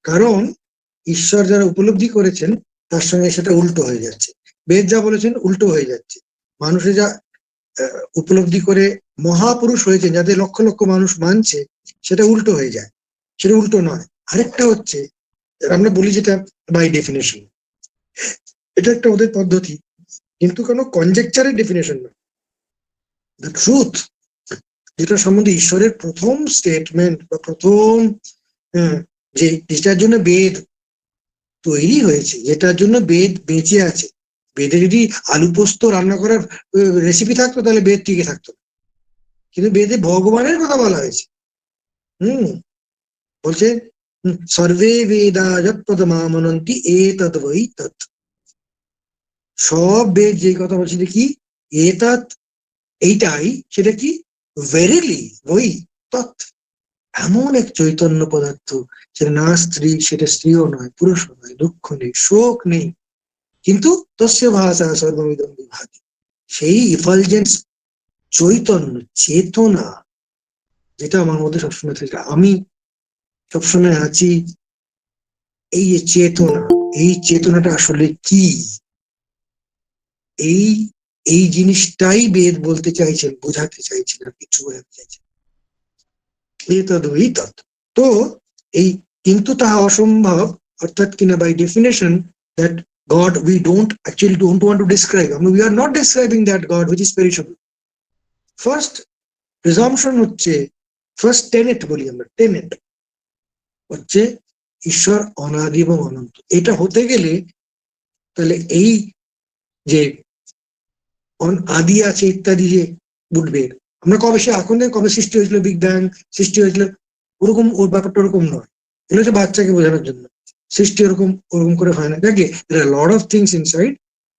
কারণ ঈশ্বর যারা উপলব্ধি করেছেন তার সঙ্গে সেটা উল্টো হয়ে যাচ্ছে। বেদ যা বলেছেন উল্টো হয়ে যাচ্ছে। মানুষে যা উপলব্ধি করে মহাপুরুষ হয়েছেন, যাদের লক্ষ লক্ষ মানুষ মানছে, সেটা উল্টো হয়ে যায়। সেটা উল্টো নয়। আরেকটা হচ্ছে, আমরা বলি যেটা বাই ডেফিনেশন, এটা একটা ওদের পদ্ধতি, কিন্তু কোনো কনজেকচারের ডেফিনেশন নয়। দ্য ট্রুথ, যেটা সম্বন্ধে ঈশ্বরের প্রথম স্টেটমেন্ট বা প্রথম যেটার জন্য বেদ তৈরি হয়েছে, যেটার জন্য বেদ বেঁচে আছে। বেদে যদি আলু পোস্ত রান্না করার রেসিপি থাকতো তাহলে বেদ টিকে থাকতো, কিন্তু বেদে ভগবানের কথা বলা হয়েছে। বলছে সর্বে বেদা যৎপদমামনন্তি এতদ্ বৈ তৎ। সব বেদ যে কথা বলছে কি এতৎ, এইটাই, সেটা কি ভেরিলি বৈ তৎ। এমন এক চৈতন্য পদার্থ, সেটা না স্ত্রী, সেটা স্ত্রীও নয়, পুরুষও নয়, দুঃখ নেই, শোক নেই, কিন্তু তস্য ভাষা সর্বমিদং বিভাতি। সেই ইফালজেন্স, চৈতন্য, চেতনা, যেটা আমার মধ্যে সবসময় থাকে, আমি সবসময় আছি। এই যে চেতনা, এই চেতনাটা আসলে কি, এই এই জিনিসটাই বেদ বলতে চাইছেন, বোঝাতে চাইছেন, আর কিছু বোঝাতে চাইছেন। এতদ্ তৎ। তো এই কিন্তু তাহা অসম্ভব, অর্থাৎ কিনা by definition that God we don't want to describe. I mean, we are not describing that God which is perishable. First presumption হচ্ছে, ফার্স্ট টেনেট বলি আমরা, টেনেট হচ্ছে ঈশ্বর অনাদি এবং অনন্ত। এটা হতে গেলে তাহলে এই যে আদি আছে ইত্যাদি যে উঠবে, আমরা কবে সে এখন কবে সৃষ্টি হয়েছিল, বিগ ব্যাং সৃষ্টি হয়েছিল, ওরকম ওর ব্যাপারটা ওরকম নয়। এগুলো হচ্ছে বাচ্চাকে বোঝানোর জন্য। সৃষ্টি ওরকম ওরকম করে হয় না। দেখে lot of things inside,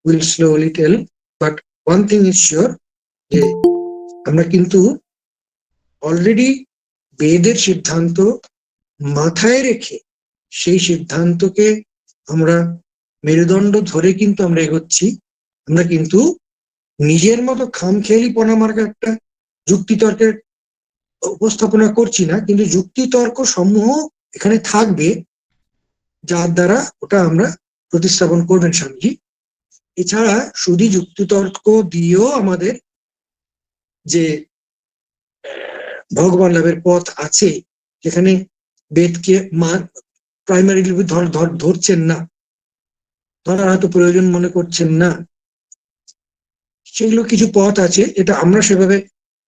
will slowly tell, but one thing is sure, যে আমরা কিন্তু অলরেডি বেদের সিদ্ধান্ত মাথায় রেখে সেই সিদ্ধান্তকে আমরা মেরুদণ্ড ধরে কিন্তু আমরা এগোচ্ছি। আমরা কিন্তু নিজের মতো খামখেয়ালিপনা মার্কা একটা যুক্তিতর্কের উপস্থাপনা করছি না, কিন্তু যুক্তিতর্ক সমূহ এখানে থাকবে, যার দ্বারা ওটা আমরা প্রতিস্থাপন করবেন স্বামীজি। এছাড়া শুধু যুক্তিতর্ক দিয়েও আমাদের যে ভগবান লাভের পথ আছে, যেখানে বেদকে প্রাইমারিলি ধরছেন না, ধরার হয়তো প্রয়োজন মনে করছেন না, সেগুলো কিছু পথ আছে, এটা আমরা সেভাবে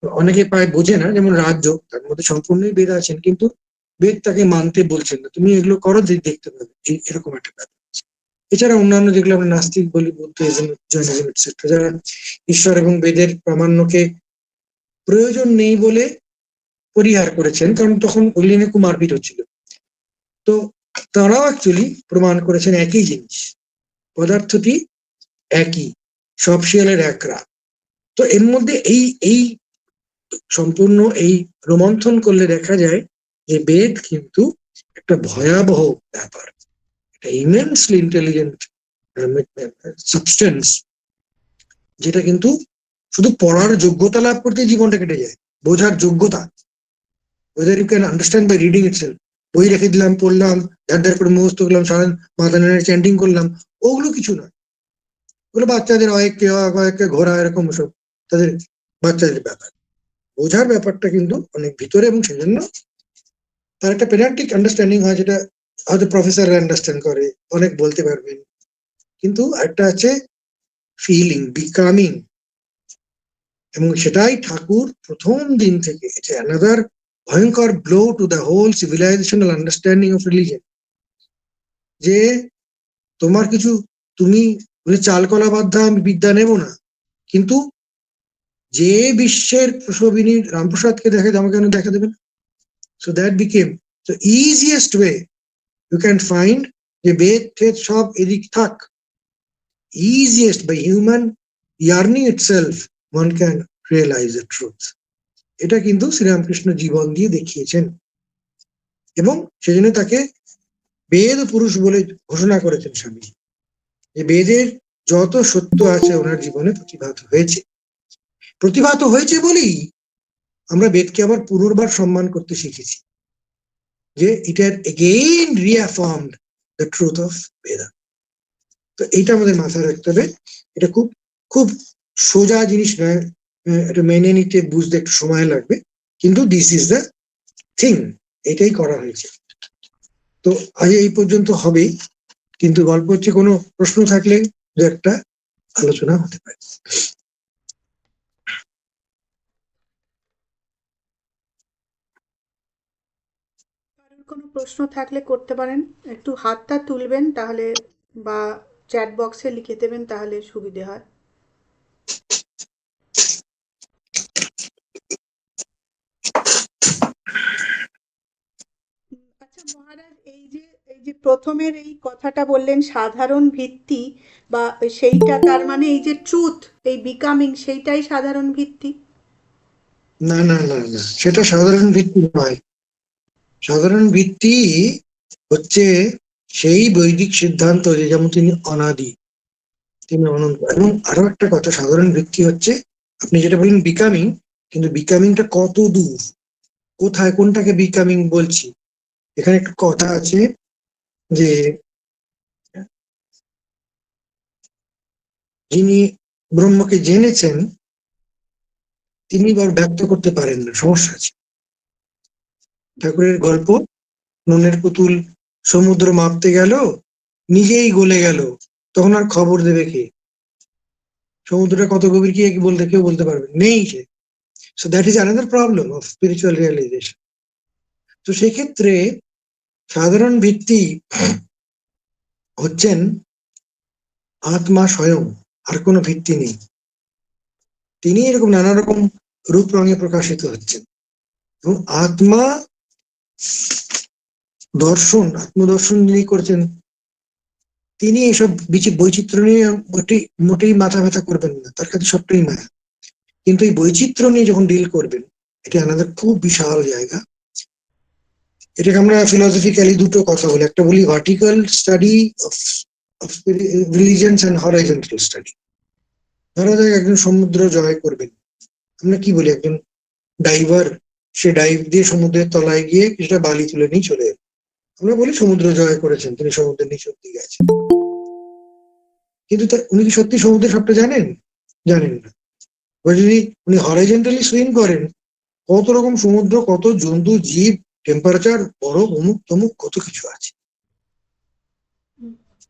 অনেকে প্রায় বোঝে না। যেমন রাজযোগ, তার মধ্যে সম্পূর্ণই বেদ আছেন, কিন্তু বেদ তাকে মানতে বলছেন না, তুমি এগুলো করো, দেখতে পাবে, এরকম একটা ব্যাপার। এছাড়া অন্যান্য যেগুলো আমরা নাস্তিক বলি, বৌদ্ধিজম, জৈনিজম এটসেট্রা, যারা ঈশ্বর এবং বেদের প্রামাণ্যকে প্রয়োজন নেই বলে পরিহার করেছেন, কারণ তখন ওগুলি নিয়ে খুব মারপিট হচ্ছিল। তো তারাও অ্যাকচুয়ালি প্রমাণ করেছেন একই জিনিস, পদার্থটি একই, সব শিয়ালের এক রাত। তো এর মধ্যে এই সম্পূর্ণ এই রোমন্থন করলে দেখা যায় যে বেদ কিন্তু একটা ভয়াবহ ব্যাপার, একটা ইমেন্সলি ইন্টেলিজেন্ট সাবস্টেন্স, যেটা কিন্তু শুধু পড়ার যোগ্যতা লাভ করতে জীবনটা কেটে যায়। বোঝার যোগ্যতা, whether you can understand by reading itself। বই রেখে দিলাম, পড়লাম, ধার করে মুখস্থ করলাম, সারা মাথা নেড়ে চ্যান্টিং করলাম, ওগুলো কিছু নয়। ওগুলো বাচ্চাদের অয়েককে ঘোরা এরকম সব তাদের বাচ্চাদের ব্যাপার। বোঝার ব্যাপারটা কিন্তু অনেক ভিতরে, এবং সেজন্য তার একটা পেডান্টিক আন্ডারস্ট্যান্ডিং হয়, যেটা হয়তো প্রফেসর আন্ডারস্ট্যান্ড করে, অনেক বলতে পারবেন, কিন্তু একটা আছে ফিলিং, বিকামিং, এবং সেটাই ঠাকুর প্রথম দিন থেকে, এটা অ্যানাদার ভয়ঙ্কর blow to the whole civilisational understanding of religion, যে তোমার কিছু, তুমি চালকলা বাধ্যা আমি বিদ্যা নেব না, কিন্তু যে বিশ্বের প্রসবিনী রামপ্রসাদকে দেখে আমাকে কেন দেখা দেবে না? So that became the easiest way you can find, যে বেদ টেদ সব এদিক থাক, easiest by human yearning itself one can realize the truth। এটা কিন্তু শ্রীরামকৃষ্ণ জীবন দিয়ে দেখিয়েছেন, এবং সেজন্য তাকে বেদ পুরুষ বলে ঘোষণা করেছেন স্বামী, যে বেদের যত সত্য আছে ওনার জীবনে প্রতিভাত হয়েছে বলেই আমরা বেদকে আবার পুনর্বার সম্মান করতে শিখেছি, যে it had again reaffirmed the truth of Veda. তো এইটা আমাদের মাথায় রাখতে হবে। এটা খুব খুব সোজা জিনিস নয়, এটা মেনে নিতে বুঝতে একটু সময় লাগবে, কিন্তু দিস ইজ দ্য থিং, এটাই করা হয়েছে। তো আজ এই পর্যন্ত হবেই, কিন্তু গল্প হচ্ছে কোনো প্রশ্ন থাকলে দু একটা আলোচনা হতে পারে। কোনো প্রশ্ন থাকলে করতে পারেন, একটু হাতটা তুলবেন তাহলে, বা চ্যাট বক্সে লিখে দেবেন, তাহলে সুবিধে হয়। আচ্ছা মহারাজ, এই যে প্রথমের এই কথাটা বললেন সাধারণ ভিত্তি, বা সেইটা তার মানে এই যে ট্রুথ, এই বিকামিং, সেইটাই সাধারণ ভিত্তি? না না না না, সেটা সাধারণ ভিত্তি নয়। সাধারণ ভিত্তি হচ্ছে সেই বৈদিক সিদ্ধান্ত, যে যেমন তিনি অনাদি, তিনি অনন্ত। এবং আরো একটা কথা, সাধারণ ভিত্তি হচ্ছে আপনি যেটা বললেন বিকামিং, কিন্তু বিকামিংটা কত দূর, কোথায়, কোনটাকে বিকামিং বলছি। এখানে একটা কথা আছে যে যিনি ব্রহ্মকে জেনেছেন তিনি এবার ব্যক্ত করতে পারেন না, সমস্যা আছে। ঠাকুরের গল্প, নুনের পুতুল সমুদ্র মাপতে গেল, নিজেই গলে গেল, তখন আর খবর দেবে কে? সমুদ্রটা কত গভীর কি বলতে কেউ বলতে পারবে নেই সে। So that is another problem of spiritual realisation. তো সেক্ষেত্রে সাধারণ ভিত্তি হচ্ছেন আত্মা স্বয়ং, আর কোনো ভিত্তি নেই। তিনি এরকম নানা রকম রূপ রঙে প্রকাশিত হচ্ছেন, এবং আত্মা দর্শন, আত্মদর্শন যিনি করছেন, তিনি এসব বৈচিত্র্য নিয়ে মোটেই মাথা ব্যথা করবেন না, তার কাছে সবটাই মায়া। কিন্তু এই বৈচিত্র্য নিয়ে যখন ডিল করবেন, এটা আমাদের খুব বিশাল জায়গা। এটাকে আমরা ফিলোসফিক্যালি দুটো কথা বলি, একটা বলি vertical study of religions and horizontal study. ধরা যাক একজন সমুদ্র জয় করবেন, আমরা কি বলি, একজন ডাইভার, সে ডাইভ দিয়ে সমুদ্রের তলায় গিয়ে কিছুটা বালি তুলে নিয়ে চলে এলো, আমরা বলি সমুদ্র জয় করেছেন, তিনি সমুদ্রের নিচের দিকে গেছেন। কিন্তু উনি কি সত্যি সমুদ্রের সবটা জানেন? জানেন না। যদি উনি হরাইজন্টালি সুইম করেন, কত রকম সমুদ্র, কত জন্তু জীব, টেম্পারেচার, বরফ, অমুক তমুক, কত কিছু আছে।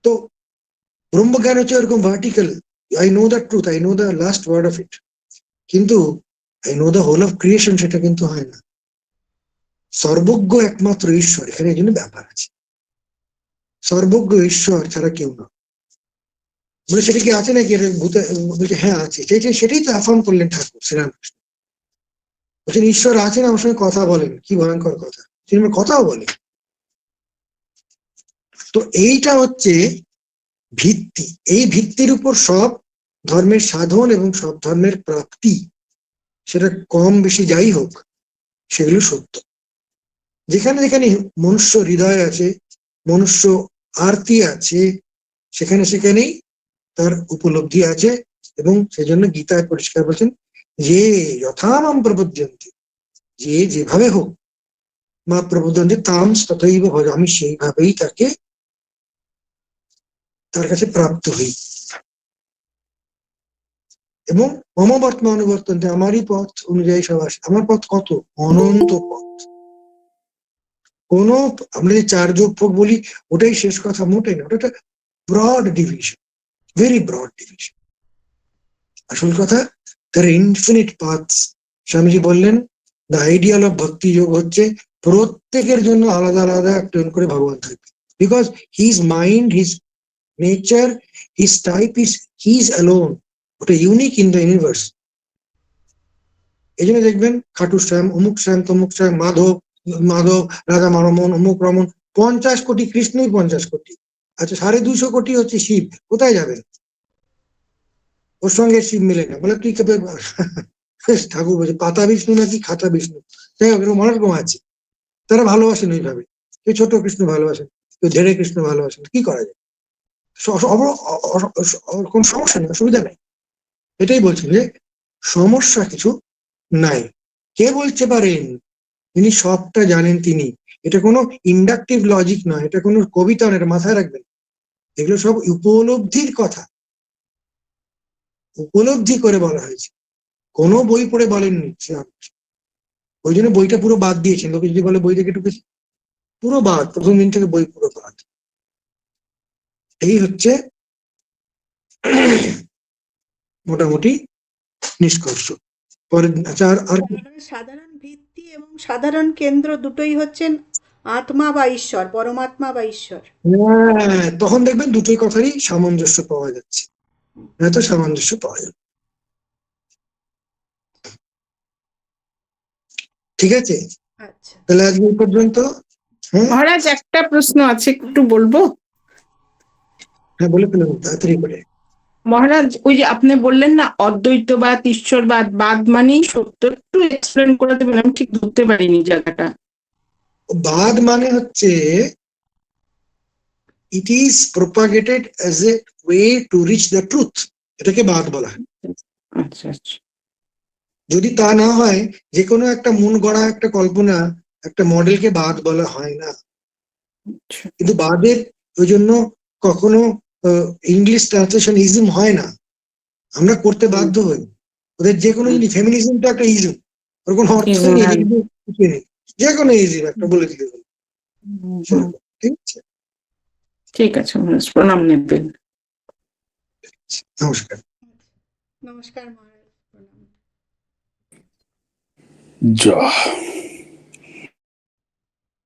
তো ব্রহ্মজ্ঞান হচ্ছে এরকম vertical, I know the truth, I know the last word of it, কিন্তু I know the whole of creation, সেটা কিন্তু হয় না। সর্বজ্ঞ একমাত্র ঈশ্বর, এখানে এই জন্য ব্যাপার আছে। সর্বজ্ঞ ঈশ্বর ছাড়া কেউ না। বলে সেটা কি আছে নাকি? বলছে হ্যাঁ আছে, সেটাই তো অ্যাফার্ম করলেন ঠাকুর শ্রীরামকৃষ্ণ। বলছেন ঈশ্বর আছেন, আমার সঙ্গে কথা বলেন, কি ভয়ঙ্কর কথা, তিনি আমার কথাও বলেন। তো এইটা হচ্ছে ভিত্তি, এই ভিত্তির উপর সব ধর্মের সাধন এবং সব ধর্মের প্রাপ্তি, সেটা কম বেশি যাই হোক, সেগুলো সত্য। যেখানে যেখানে মনুষ্য হৃদয় আছে, মনুষ্য আরতি আছে, সেখানে সেখানেই তার উপলব্ধি আছে। এবং সেজন্য গীতায় পরিষ্কার বলছেন যে যথামাম প্রপদ্যন্তে, যে যেভাবে হোক মা প্রবোধন্তে তাম তথৈব ভজ, আমি সেইভাবেই তাকে তার কাছে প্রাপ্ত হই। এবং মম বর্তমান অনুবর্তন্তে, আমারই পথ অনুযায়ী সব আসে। আমার পথ কত অনন্ত পথ। কোন আমরা যে 4 যোগ ভোগ বলি ওটাই শেষ কথা, মোটেই না, ওটা একটা broad division, very broad division. আসল কথা তার ইনফিনিট পাথস। স্বামীজি বললেন দ্য আইডিয়াল অফ ভক্তি যোগ হচ্ছে প্রত্যেকের জন্য আলাদা আলাদা একজন করে ভগবান থাকবে, because his mind, his nature, his type is his alone, ওটা ইউনিক ইন দ্য ইউনিভার্স। এই জন্য দেখবেন খাটু শ্যাম, অমুক শ্যাম, তমুক শ্যাম, মাধব মাধব, রাধা রমন, অমুক রমন, 50 কোটি কৃষ্ণই 50 কোটি। আচ্ছা 250 কোটি হচ্ছে শিব, কোথায় যাবেন? ওর সঙ্গে শিব মিলে না, বলে তুই কেবে ঠাকুর বলছে পাতা বিষ্ণু নাকি খাতা বিষ্ণু, যাই হোক এরকম অনেক রকম আছে। তারা ভালোবাসেন ওইভাবে, কেউ ছোট কৃষ্ণ ভালোবাসেন, কেউ ধেড়ে কৃষ্ণ ভালোবাসেন, কি করা যায়? কোন সমস্যা নেই, অসুবিধা নেই। এটাই বলছেন যে সমস্যা কিছু নাই। কে বলতে পারেন? তিনি সবটা জানেন তিনি। এটা কোনো ইন্ডাকটিভ লজিক নয়, এটা কোনো কবিতা নয়, এটা মাথায় রাখবেন। এগুলো সব উপলব্ধির কথা, উপলব্ধি করে বলা হয়েছে, কোনো বই পড়ে বলেননি। ওই জন্য বইটা পুরো বাদ দিয়েছেন। লোকে যদি বলে বই থেকে ঢুকেছি, পুরো বাদ, প্রথম দিন থেকে বই পুরো বাদ। এই হচ্ছে মোটামুটি নিষ্কর্ষ। পরে আচ্ছা আর তাহলে সাধারণ ভিত্তি এবং সাধারণ কেন্দ্র দুটোই হচ্ছেন আত্মা বা ঈশ্বর, পরমাত্মা বা ঈশ্বর। হ্যাঁ, তখন দেখবেন দুটোই কথারই সামঞ্জস্য পাওয়া যাচ্ছে, এত সামঞ্জস্য পাওয়া যাবে। ঠিক আছে, আচ্ছা, তাহলে আজকে এই পর্যন্ত। হ্যাঁ মহারাজ একটা প্রশ্ন আছে, একটু বলবো? হ্যাঁ, বলে ফেলুন তাড়াতাড়ি করে। মহারাজ, ওই যে আপনি বললেন না অদ্বৈতবাদ, ঈশ্বরবাদ, বাদ মানেই সত্য, একটু এক্সপ্লেন করে দেবেন? আমি ঠিক ধরতে পারিনি জায়গাটা। বাদ মানে হচ্ছে it is প্রোপাগেটেড as a way to reach the truth, এটাকে বাদ বলা হয়। আচ্ছা আচ্ছা। যদি তা না হয়, যে কোনো একটা মন গড়া একটা কল্পনা, একটা মডেলকে বাদ বলা হয় না। আচ্ছা। কিন্তু বাদের ওই জন্য কখনো ইংলিশ ট্রান্সলেশন ইজম হয় না, আমরা করতে বাধ্য হই। ওদের যে কোনো জিনিস, ফেমিনিজমটা একটা ইজম, ওর কোনো অর্থ নেই, কিছু নেই, যে কোনো ইজম একটা বলে দিতে হবে সেরকম। ঠিক আছে, ঠিক আছে মহারাজ, প্রণাম নেবেন। নমস্কার। নমস্কার মহারাজ, প্রণাম। জয়